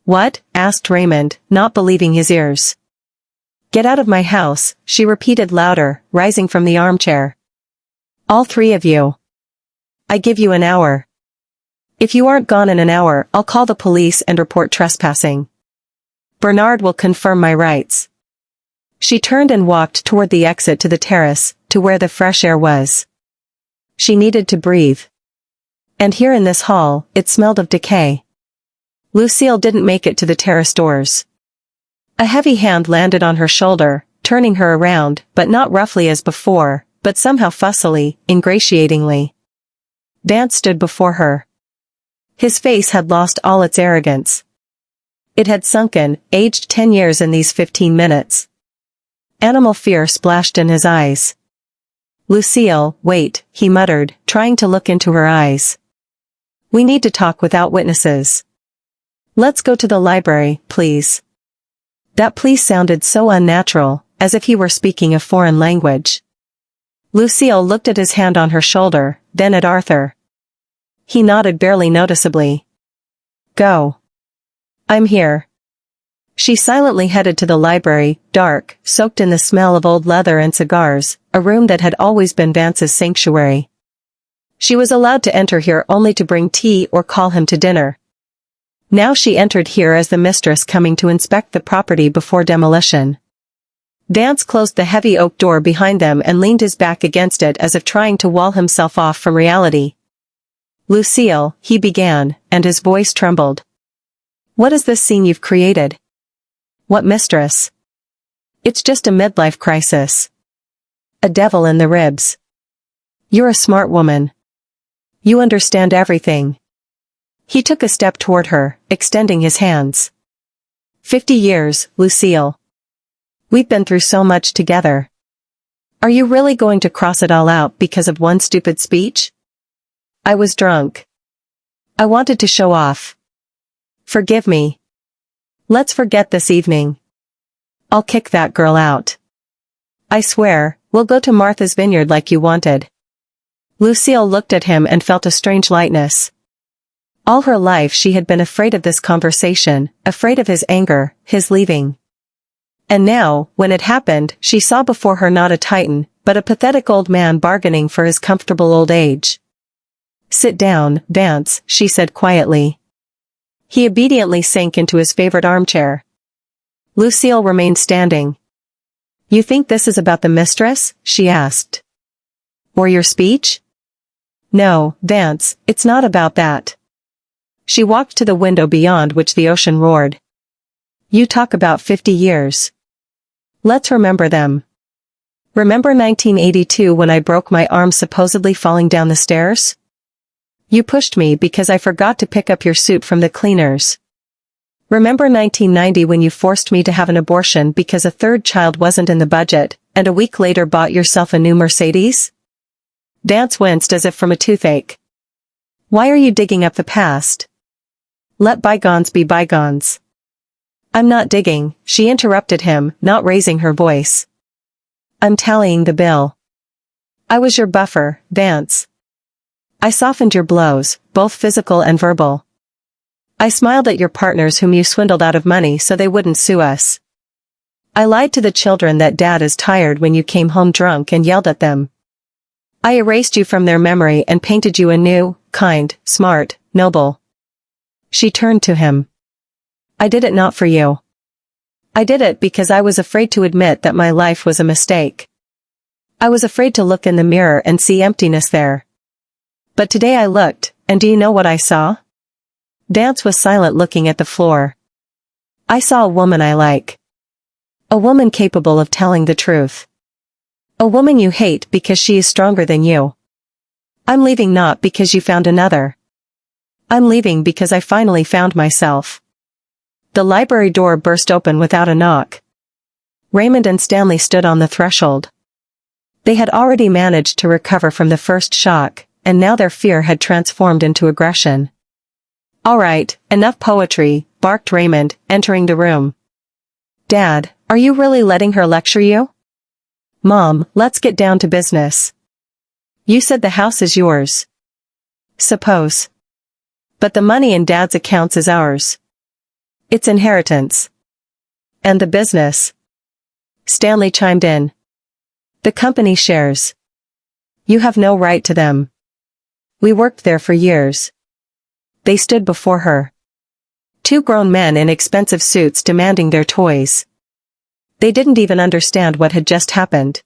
What? Asked Raymond, not believing his ears. Get out of my house, she repeated louder, rising from the armchair. All 3 of you. I give you an hour. If you aren't gone in an hour, I'll call the police and report trespassing. Bernard will confirm my rights. She turned and walked toward the exit to the terrace, to where the fresh air was. She needed to breathe. And here in this hall, it smelled of decay. Lucille didn't make it to the terrace doors. A heavy hand landed on her shoulder, turning her around, but not roughly as before, but somehow fussily, ingratiatingly. Vance stood before her. His face had lost all its arrogance. It had sunken, aged 10 years in these 15 minutes. Animal fear splashed in his eyes. Lucille, wait, he muttered, trying to look into her eyes. We need to talk without witnesses. Let's go to the library, please. That please sounded so unnatural, as if he were speaking a foreign language. Lucille looked at his hand on her shoulder, then at Arthur. He nodded barely noticeably. Go. I'm here. She silently headed to the library, dark, soaked in the smell of old leather and cigars, a room that had always been Vance's sanctuary. She was allowed to enter here only to bring tea or call him to dinner. Now she entered here as the mistress coming to inspect the property before demolition. Vance closed the heavy oak door behind them and leaned his back against it as if trying to wall himself off from reality. "Lucille," he began, and his voice trembled. "What is this scene you've created?" "What mistress?" "It's just a midlife crisis. A devil in the ribs. You're a smart woman. You understand everything." He took a step toward her, extending his hands. 50 years, Lucille. We've been through so much together. Are you really going to cross it all out because of one stupid speech? I was drunk. I wanted to show off. Forgive me. Let's forget this evening. I'll kick that girl out. I swear, we'll go to Martha's Vineyard like you wanted. Lucille looked at him and felt a strange lightness. All her life she had been afraid of this conversation, afraid of his anger, his leaving. And now, when it happened, she saw before her not a titan, but a pathetic old man bargaining for his comfortable old age. "Sit down, Vance," she said quietly. He obediently sank into his favorite armchair. Lucille remained standing. "You think this is about the mistress?" she asked. "Or your speech?" "No, Vance, it's not about that." She walked to the window beyond which the ocean roared. "You talk about 50 years. Let's remember them. Remember 1982 when I broke my arm supposedly falling down the stairs? You pushed me because I forgot to pick up your suit from the cleaners. Remember 1990 when you forced me to have an abortion because a third child wasn't in the budget, and a week later bought yourself a new Mercedes?" Vance winced as if from a toothache. "Why are you digging up the past? Let bygones be bygones." "I'm not digging," she interrupted him, not raising her voice. "I'm tallying the bill. I was your buffer, Vance. I softened your blows, both physical and verbal. I smiled at your partners whom you swindled out of money so they wouldn't sue us. I lied to the children that Dad is tired when you came home drunk and yelled at them. I erased you from their memory and painted you anew, kind, smart, noble." She turned to him. "I did it not for you. I did it because I was afraid to admit that my life was a mistake. I was afraid to look in the mirror and see emptiness there. But today I looked, and do you know what I saw?" Vance was silent looking at the floor. "I saw a woman I like. A woman capable of telling the truth. A woman you hate because she is stronger than you. I'm leaving not because you found another. I'm leaving because I finally found myself." The library door burst open without a knock. Raymond and Stanley stood on the threshold. They had already managed to recover from the first shock, and now their fear had transformed into aggression. "All right, enough poetry," barked Raymond, entering the room. "Dad, are you really letting her lecture you?" "Mom, let's get down to business. You said the house is yours. Suppose. But the money in Dad's accounts is ours. It's inheritance. And the business." Stanley chimed in. "The company shares. You have no right to them. We worked there for years." They stood before her. Two grown men in expensive suits demanding their toys. They didn't even understand what had just happened.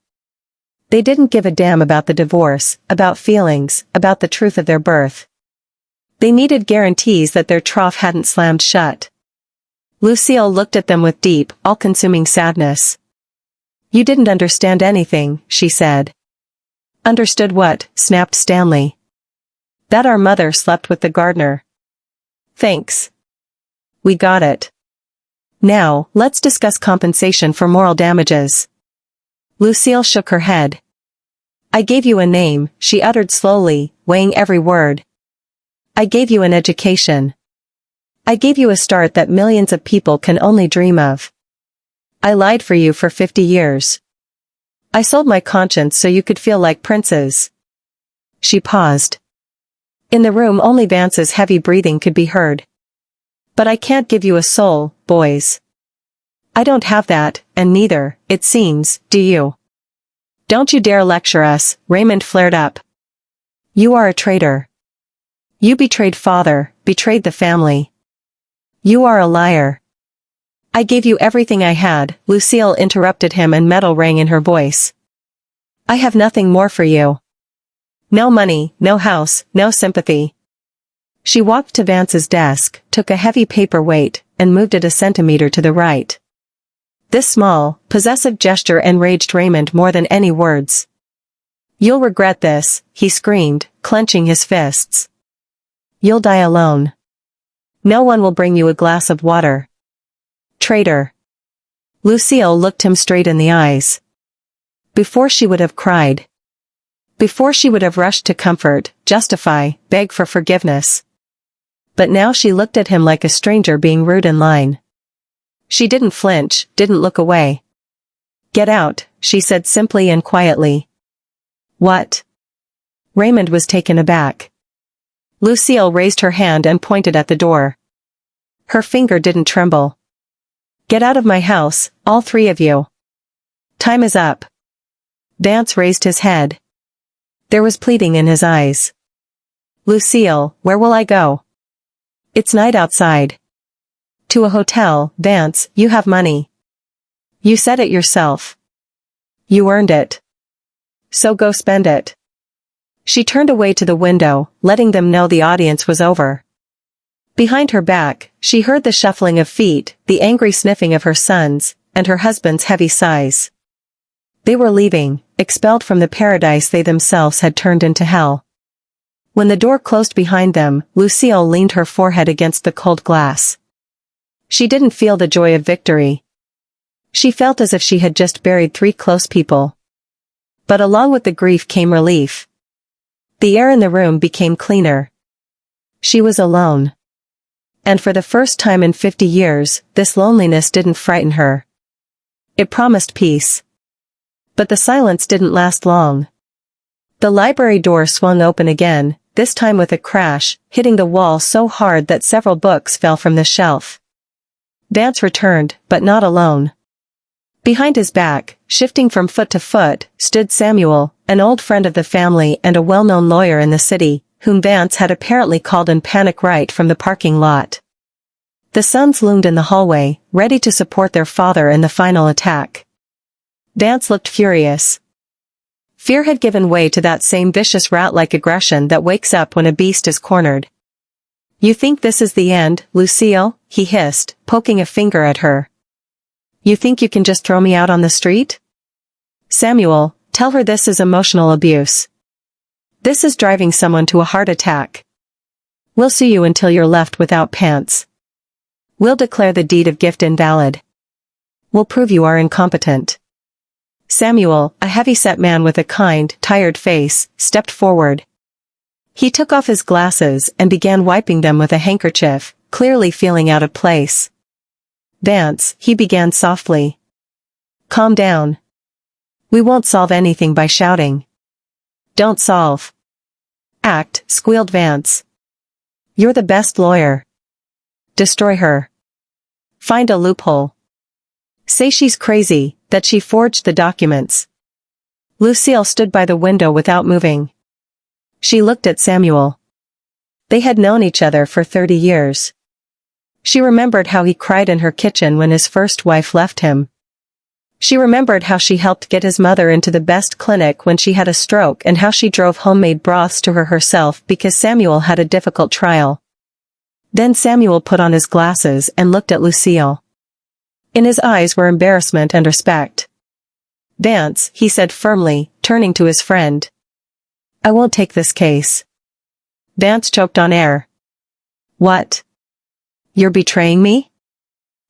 They didn't give a damn about the divorce, about feelings, about the truth of their birth. They needed guarantees that their trough hadn't slammed shut. Lucille looked at them with deep, all-consuming sadness. "You didn't understand anything," she said. "Understood what?" snapped Stanley. "That our mother slept with the gardener." "Thanks. We got it. Now, let's discuss compensation for moral damages." Lucille shook her head. "I gave you a name," she uttered slowly, weighing every word. "I gave you an education. I gave you a start that millions of people can only dream of. I lied for you for 50 years. I sold my conscience so you could feel like princes." She paused. In the room only Vance's heavy breathing could be heard. "But I can't give you a soul, boys. I don't have that, and neither, it seems, do you." "Don't you dare lecture us," Raymond flared up. "You are a traitor. You betrayed father, betrayed the family. You are a liar. I gave you everything I had, Lucille interrupted him and metal rang in her voice. I have nothing more for you. No money, no house, no sympathy. She walked to Vance's desk, took a heavy paperweight, and moved it a centimeter to the right. This small, possessive gesture enraged Raymond more than any words. You'll regret this, he screamed, clenching his fists. You'll die alone. No one will bring you a glass of water. Traitor. Lucille looked him straight in the eyes. Before she would have cried. Before she would have rushed to comfort, justify, beg for forgiveness. But now she looked at him like a stranger being rude in line. She didn't flinch, didn't look away. Get out, she said simply and quietly. What? Raymond was taken aback. Lucille raised her hand and pointed at the door. Her finger didn't tremble. Get out of my house, all three of you. Time is up. Vance raised his head. There was pleading in his eyes. Lucille, where will I go? It's night outside. To a hotel, Vance, you have money. You said it yourself. You earned it. So go spend it. She turned away to the window, letting them know the audience was over. Behind her back, she heard the shuffling of feet, the angry sniffing of her sons, and her husband's heavy sighs. They were leaving, expelled from the paradise they themselves had turned into hell. When the door closed behind them, Lucille leaned her forehead against the cold glass. She didn't feel the joy of victory. She felt as if she had just buried 3 close people. But along with the grief came relief. The air in the room became cleaner. She was alone. And for the first time in 50 years, this loneliness didn't frighten her. It promised peace. But the silence didn't last long. The library door swung open again, this time with a crash, hitting the wall so hard that several books fell from the shelf. Vance returned, but not alone. Behind his back, shifting from foot to foot, stood Samuel, an old friend of the family and a well-known lawyer in the city, whom Vance had apparently called in panic right from the parking lot. The sons loomed in the hallway, ready to support their father in the final attack. Vance looked furious. Fear had given way to that same vicious rat-like aggression that wakes up when a beast is cornered. You think this is the end, Lucille? He hissed, poking a finger at her. You think you can just throw me out on the street? Samuel, tell her this is emotional abuse. This is driving someone to a heart attack. We'll sue you until you're left without pants. We'll declare the deed of gift invalid. We'll prove you are incompetent. Samuel, a heavy-set man with a kind, tired face, stepped forward. He took off his glasses and began wiping them with a handkerchief, clearly feeling out of place. Vance, he began softly. Calm down. We won't solve anything by shouting. Don't solve. Act, squealed Vance. You're the best lawyer. Destroy her. Find a loophole. Say she's crazy, that she forged the documents. Lucille stood by the window without moving. She looked at Samuel. They had known each other for 30 years. She remembered how he cried in her kitchen when his first wife left him. She remembered how she helped get his mother into the best clinic when she had a stroke and how she drove homemade broths to her herself because Samuel had a difficult trial. Then Samuel put on his glasses and looked at Lucille. In his eyes were embarrassment and respect. Vance, he said firmly, turning to his friend. I won't take this case. Vance choked on air. What? You're betraying me?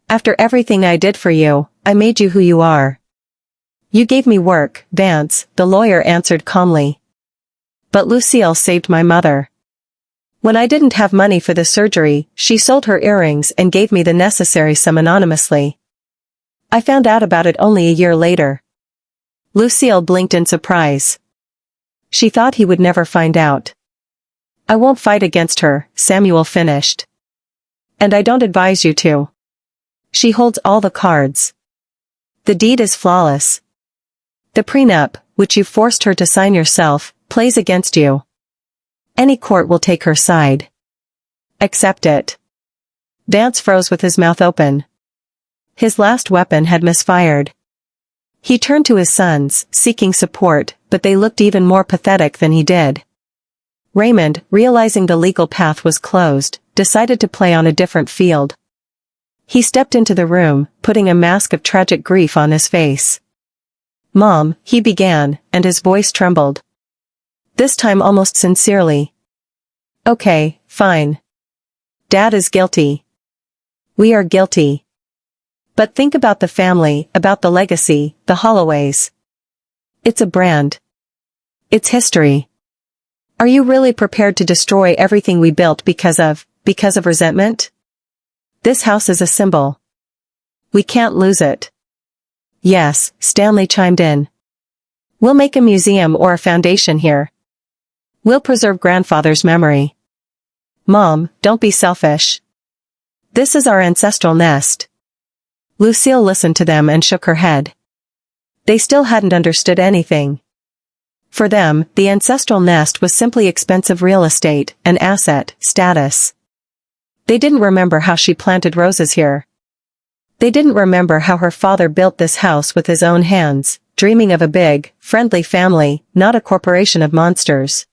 After everything I did for you, I made you who you are. You gave me work, Vance, the lawyer answered calmly. But Lucille saved my mother. When I didn't have money for the surgery, she sold her earrings and gave me the necessary sum anonymously. I found out about it only a year later. Lucille blinked in surprise. She thought he would never find out. I won't fight against her, Samuel finished. And I don't advise you to. She holds all the cards. The deed is flawless. The prenup, which you forced her to sign yourself, plays against you. Any court will take her side. Accept it. Vance froze with his mouth open. His last weapon had misfired. He turned to his sons, seeking support, but they looked even more pathetic than he did. Raymond, realizing the legal path was closed, decided to play on a different field. He stepped into the room, putting a mask of tragic grief on his face. "Mom," he began, and his voice trembled. This time almost sincerely. "Okay, fine. Dad is guilty. We are guilty. But think about the family, about the legacy, the Holloways. It's a brand. It's history. Are you really prepared to destroy everything we built because of resentment? This house is a symbol. We can't lose it." "Yes," Stanley chimed in. "We'll make a museum or a foundation here. We'll preserve grandfather's memory." "Mom, don't be selfish. This is our ancestral nest." Lucille listened to them and shook her head. They still hadn't understood anything. For them, the ancestral nest was simply expensive real estate, an asset, status. They didn't remember how she planted roses here. They didn't remember how her father built this house with his own hands, dreaming of a big, friendly family, not a corporation of monsters.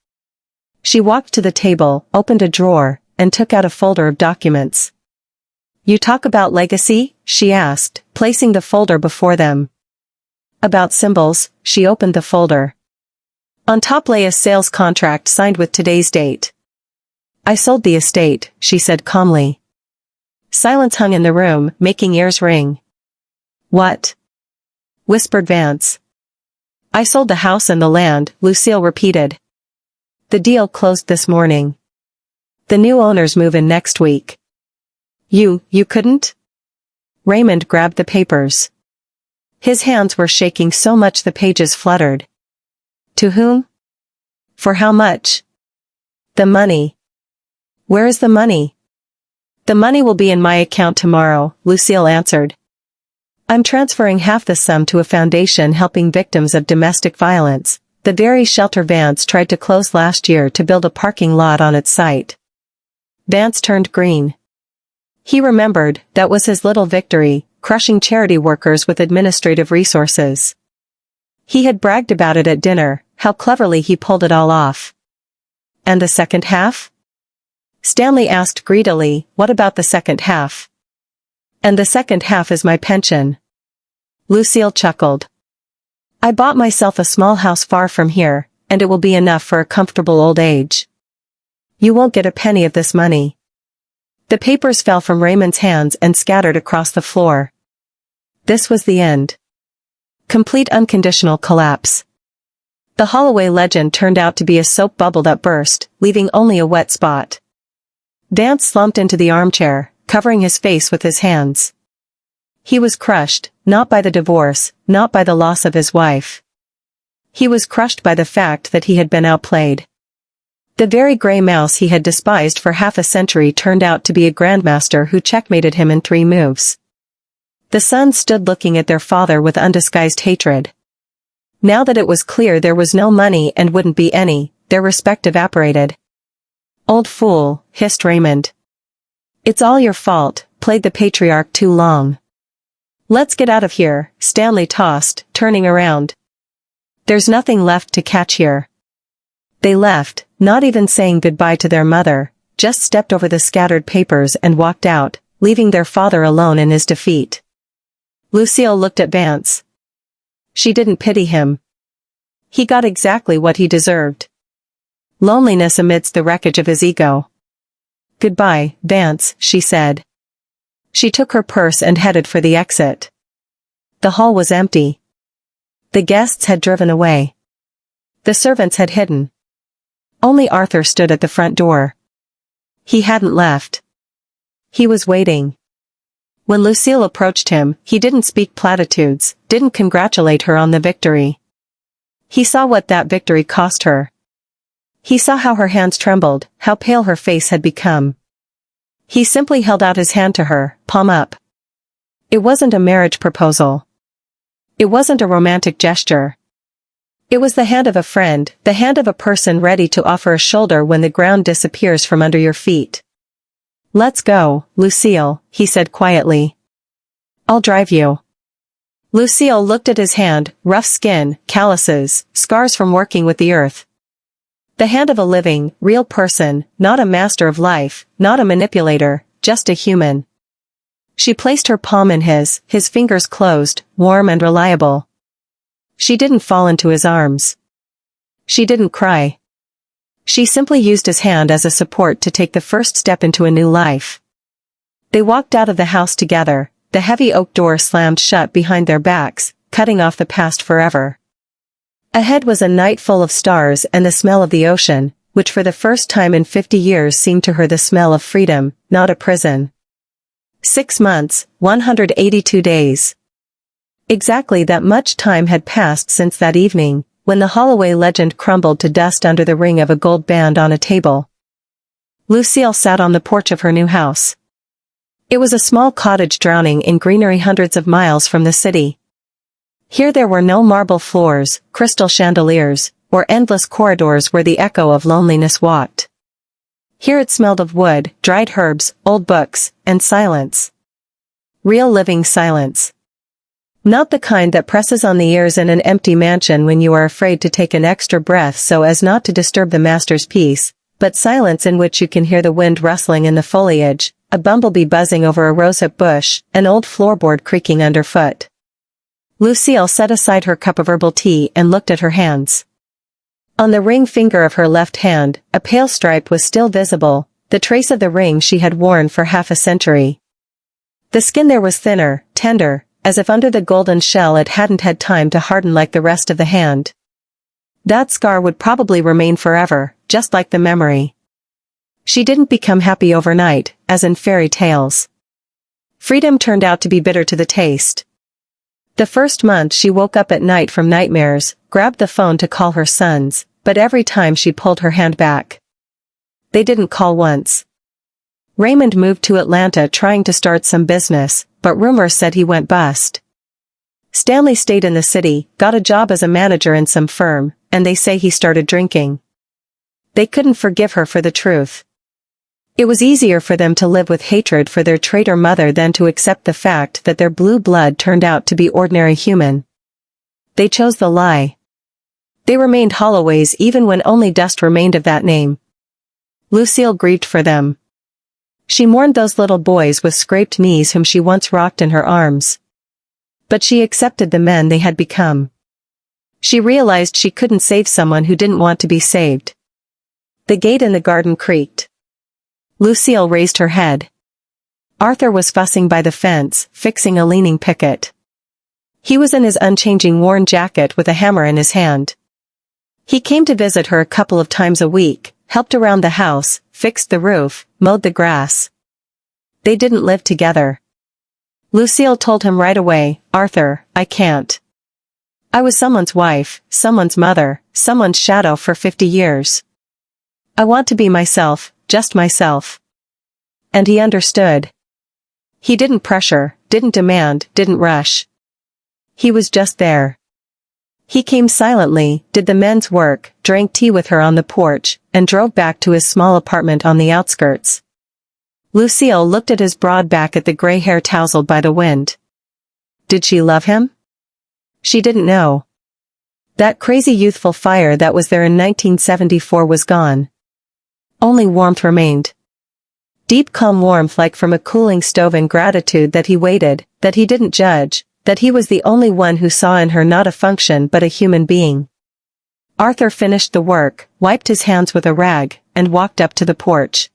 She walked to the table, opened a drawer, and took out a folder of documents. "You talk about legacy?" she asked, placing the folder before them. "About symbols." She opened the folder. On top lay a sales contract signed with today's date. "I sold the estate," she said calmly. Silence hung in the room, making ears ring. "What?" whispered Vance. "I sold the house and the land," Lucille repeated. "The deal closed this morning. The new owners move in next week." You couldn't?" Raymond grabbed the papers. His hands were shaking so much the pages fluttered. "To whom? For how much?" "The money." "Where is the money?" "The money will be in my account tomorrow," Lucille answered. "I'm transferring half the sum to a foundation helping victims of domestic violence, the very shelter Vance tried to close last year to build a parking lot on its site." Vance turned green. He remembered, that was his little victory, crushing charity workers with administrative resources. He had bragged about it at dinner, how cleverly he pulled it all off. "And the second half?" Stanley asked greedily, "What about the second half?" "And the second half is my pension." Lucille chuckled. "I bought myself a small house far from here, and it will be enough for a comfortable old age. You won't get a penny of this money." The papers fell from Raymond's hands and scattered across the floor. This was the end. Complete unconditional collapse. The Holloway legend turned out to be a soap bubble that burst, leaving only a wet spot. Vance slumped into the armchair, covering his face with his hands. He was crushed, not by the divorce, not by the loss of his wife. He was crushed by the fact that he had been outplayed. The very gray mouse he had despised for half a century turned out to be a grandmaster who checkmated him in 3 moves. The sons stood looking at their father with undisguised hatred. Now that it was clear there was no money and wouldn't be any, their respect evaporated. "Old fool," hissed Raymond. "It's all your fault, played the patriarch too long." "Let's get out of here," Stanley tossed, turning around. "There's nothing left to catch here." They left, not even saying goodbye to their mother, just stepped over the scattered papers and walked out, leaving their father alone in his defeat. Lucille looked at Vance. She didn't pity him. He got exactly what he deserved. Loneliness amidst the wreckage of his ego. "Goodbye, Vance," she said. She took her purse and headed for the exit. The hall was empty. The guests had driven away. The servants had hidden. Only Arthur stood at the front door. He hadn't left. He was waiting. When Lucille approached him, he didn't speak platitudes, didn't congratulate her on the victory. He saw what that victory cost her. He saw how her hands trembled, how pale her face had become. He simply held out his hand to her, palm up. It wasn't a marriage proposal. It wasn't a romantic gesture. It was the hand of a friend, the hand of a person ready to offer a shoulder when the ground disappears from under your feet. Let's go, Lucille, he said quietly. I'll drive you. Lucille looked at his hand, rough skin, calluses, scars from working with the earth. The hand of a living, real person, not a master of life, not a manipulator, just a human. She placed her palm in his fingers closed, warm and reliable. She didn't fall into his arms. She didn't cry. She simply used his hand as a support to take the first step into a new life. They walked out of the house together, the heavy oak door slammed shut behind their backs, cutting off the past forever. Ahead was a night full of stars and the smell of the ocean, which for the first time in 50 years seemed to her the smell of freedom, not a prison. 6 months, 182 days. Exactly that much time had passed since that evening, when the Holloway legend crumbled to dust under the ring of a gold band on a table. Lucille sat on the porch of her new house. It was a small cottage drowning in greenery hundreds of miles from the city. Here there were no marble floors, crystal chandeliers, or endless corridors where the echo of loneliness walked. Here it smelled of wood, dried herbs, old books, and silence. Real living silence. Not the kind that presses on the ears in an empty mansion when you are afraid to take an extra breath so as not to disturb the master's peace, but silence in which you can hear the wind rustling in the foliage, a bumblebee buzzing over a rosehip bush, an old floorboard creaking underfoot. Lucille set aside her cup of herbal tea and looked at her hands. On the ring finger of her left hand, a pale stripe was still visible, the trace of the ring she had worn for half a century. The skin there was thinner, tender, as if under the golden shell it hadn't had time to harden like the rest of the hand. That scar would probably remain forever, just like the memory. She didn't become happy overnight, as in fairy tales. Freedom turned out to be bitter to the taste. The first month she woke up at night from nightmares, grabbed the phone to call her sons, but every time she pulled her hand back. They didn't call once. Raymond moved to Atlanta trying to start some business, but rumors said he went bust. Stanley stayed in the city, got a job as a manager in some firm, and they say he started drinking. They couldn't forgive her for the truth. It was easier for them to live with hatred for their traitor mother than to accept the fact that their blue blood turned out to be ordinary human. They chose the lie. They remained Holloways even when only dust remained of that name. Lucille grieved for them. She mourned those little boys with scraped knees whom she once rocked in her arms. But she accepted the men they had become. She realized she couldn't save someone who didn't want to be saved. The gate in the garden creaked. Lucille raised her head. Arthur was fussing by the fence, fixing a leaning picket. He was in his unchanging worn jacket with a hammer in his hand. He came to visit her a couple of times a week, helped around the house, fixed the roof, mowed the grass. They didn't live together. Lucille told him right away, "Arthur, I can't. I was someone's wife, someone's mother, someone's shadow for 50 years. I want to be myself, just myself." And he understood. He didn't pressure, didn't demand, didn't rush. He was just there. He came silently, did the men's work, drank tea with her on the porch, and drove back to his small apartment on the outskirts. Lucille looked at his broad back at the gray hair tousled by the wind. Did she love him? She didn't know. That crazy youthful fire that was there in 1974 was gone. Only warmth remained. Deep calm warmth like from a cooling stove, and gratitude that he waited, that he didn't judge, that he was the only one who saw in her not a function but a human being. Arthur finished the work, wiped his hands with a rag, and walked up to the porch.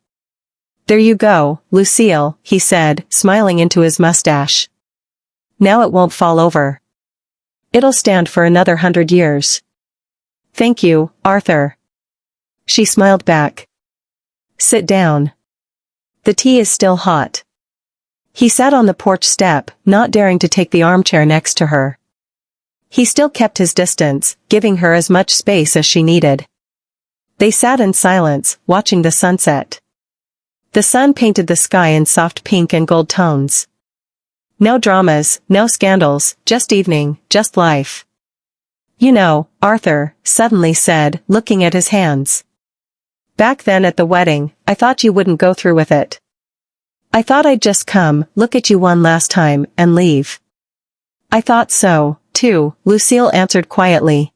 "There you go, Lucille," he said, smiling into his mustache. "Now it won't fall over. It'll stand for another 100 years. "Thank you, Arthur." She smiled back. "Sit down. The tea is still hot." He sat on the porch step, not daring to take the armchair next to her. He still kept his distance, giving her as much space as she needed. They sat in silence, watching the sunset. The sun painted the sky in soft pink and gold tones. No dramas, no scandals, just evening, just life. "You know, Arthur," suddenly said, looking at his hands. "Back then at the wedding, I thought you wouldn't go through with it. I thought I'd just come, look at you one last time, and leave. I thought so, too, Lucille answered quietly.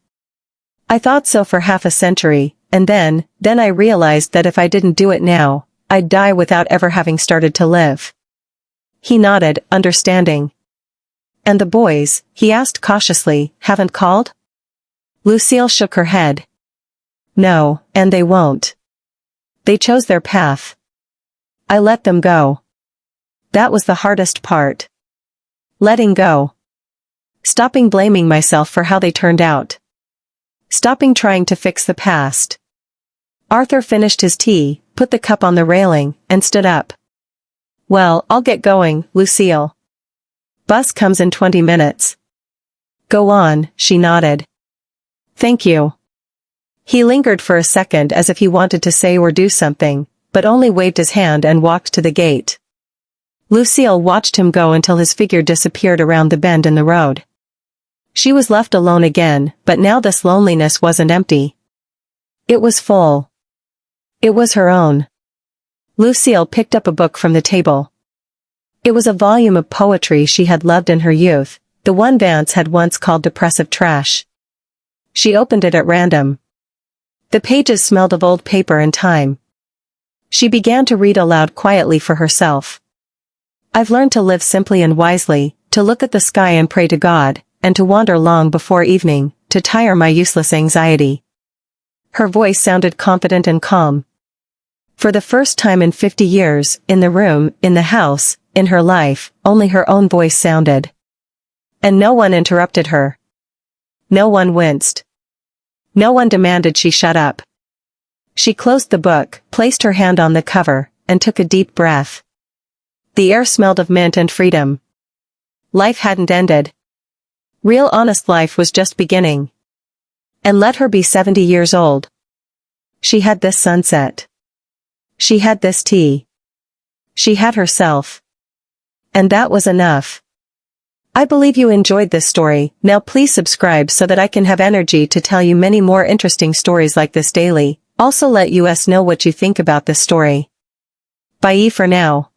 I thought so for half a century, and then I realized that if I didn't do it now, I'd die without ever having started to live. He nodded, understanding. And the boys, he asked cautiously, haven't called? Lucille shook her head. No, and they won't. They chose their path. I let them go. That was the hardest part. Letting go. Stopping blaming myself for how they turned out. Stopping trying to fix the past. Arthur finished his tea, put the cup on the railing, and stood up. Well, I'll get going, Lucille. Bus comes in 20 minutes. Go on, she nodded. Thank you. He lingered for a second as if he wanted to say or do something, but only waved his hand and walked to the gate. Lucille watched him go until his figure disappeared around the bend in the road. She was left alone again, but now this loneliness wasn't empty. It was full. It was her own. Lucille picked up a book from the table. It was a volume of poetry she had loved in her youth, the one Vance had once called depressive trash. She opened it at random. The pages smelled of old paper and time. She began to read aloud quietly for herself. I've learned to live simply and wisely, to look at the sky and pray to God, and to wander long before evening, to tire my useless anxiety. Her voice sounded confident and calm. For the first time in 50 years, in the room, in the house, in her life, only her own voice sounded. And no one interrupted her. No one winced. No one demanded she shut up. She closed the book, placed her hand on the cover, and took a deep breath. The air smelled of mint and freedom. Life hadn't ended. Real honest life was just beginning. And let her be 70 years old. She had this sunset. She had this tea. She had herself. And that was enough. I believe you enjoyed this story. Now please subscribe so that I can have energy to tell you many more interesting stories like this daily. Also let us know what you think about this story. Bye for now.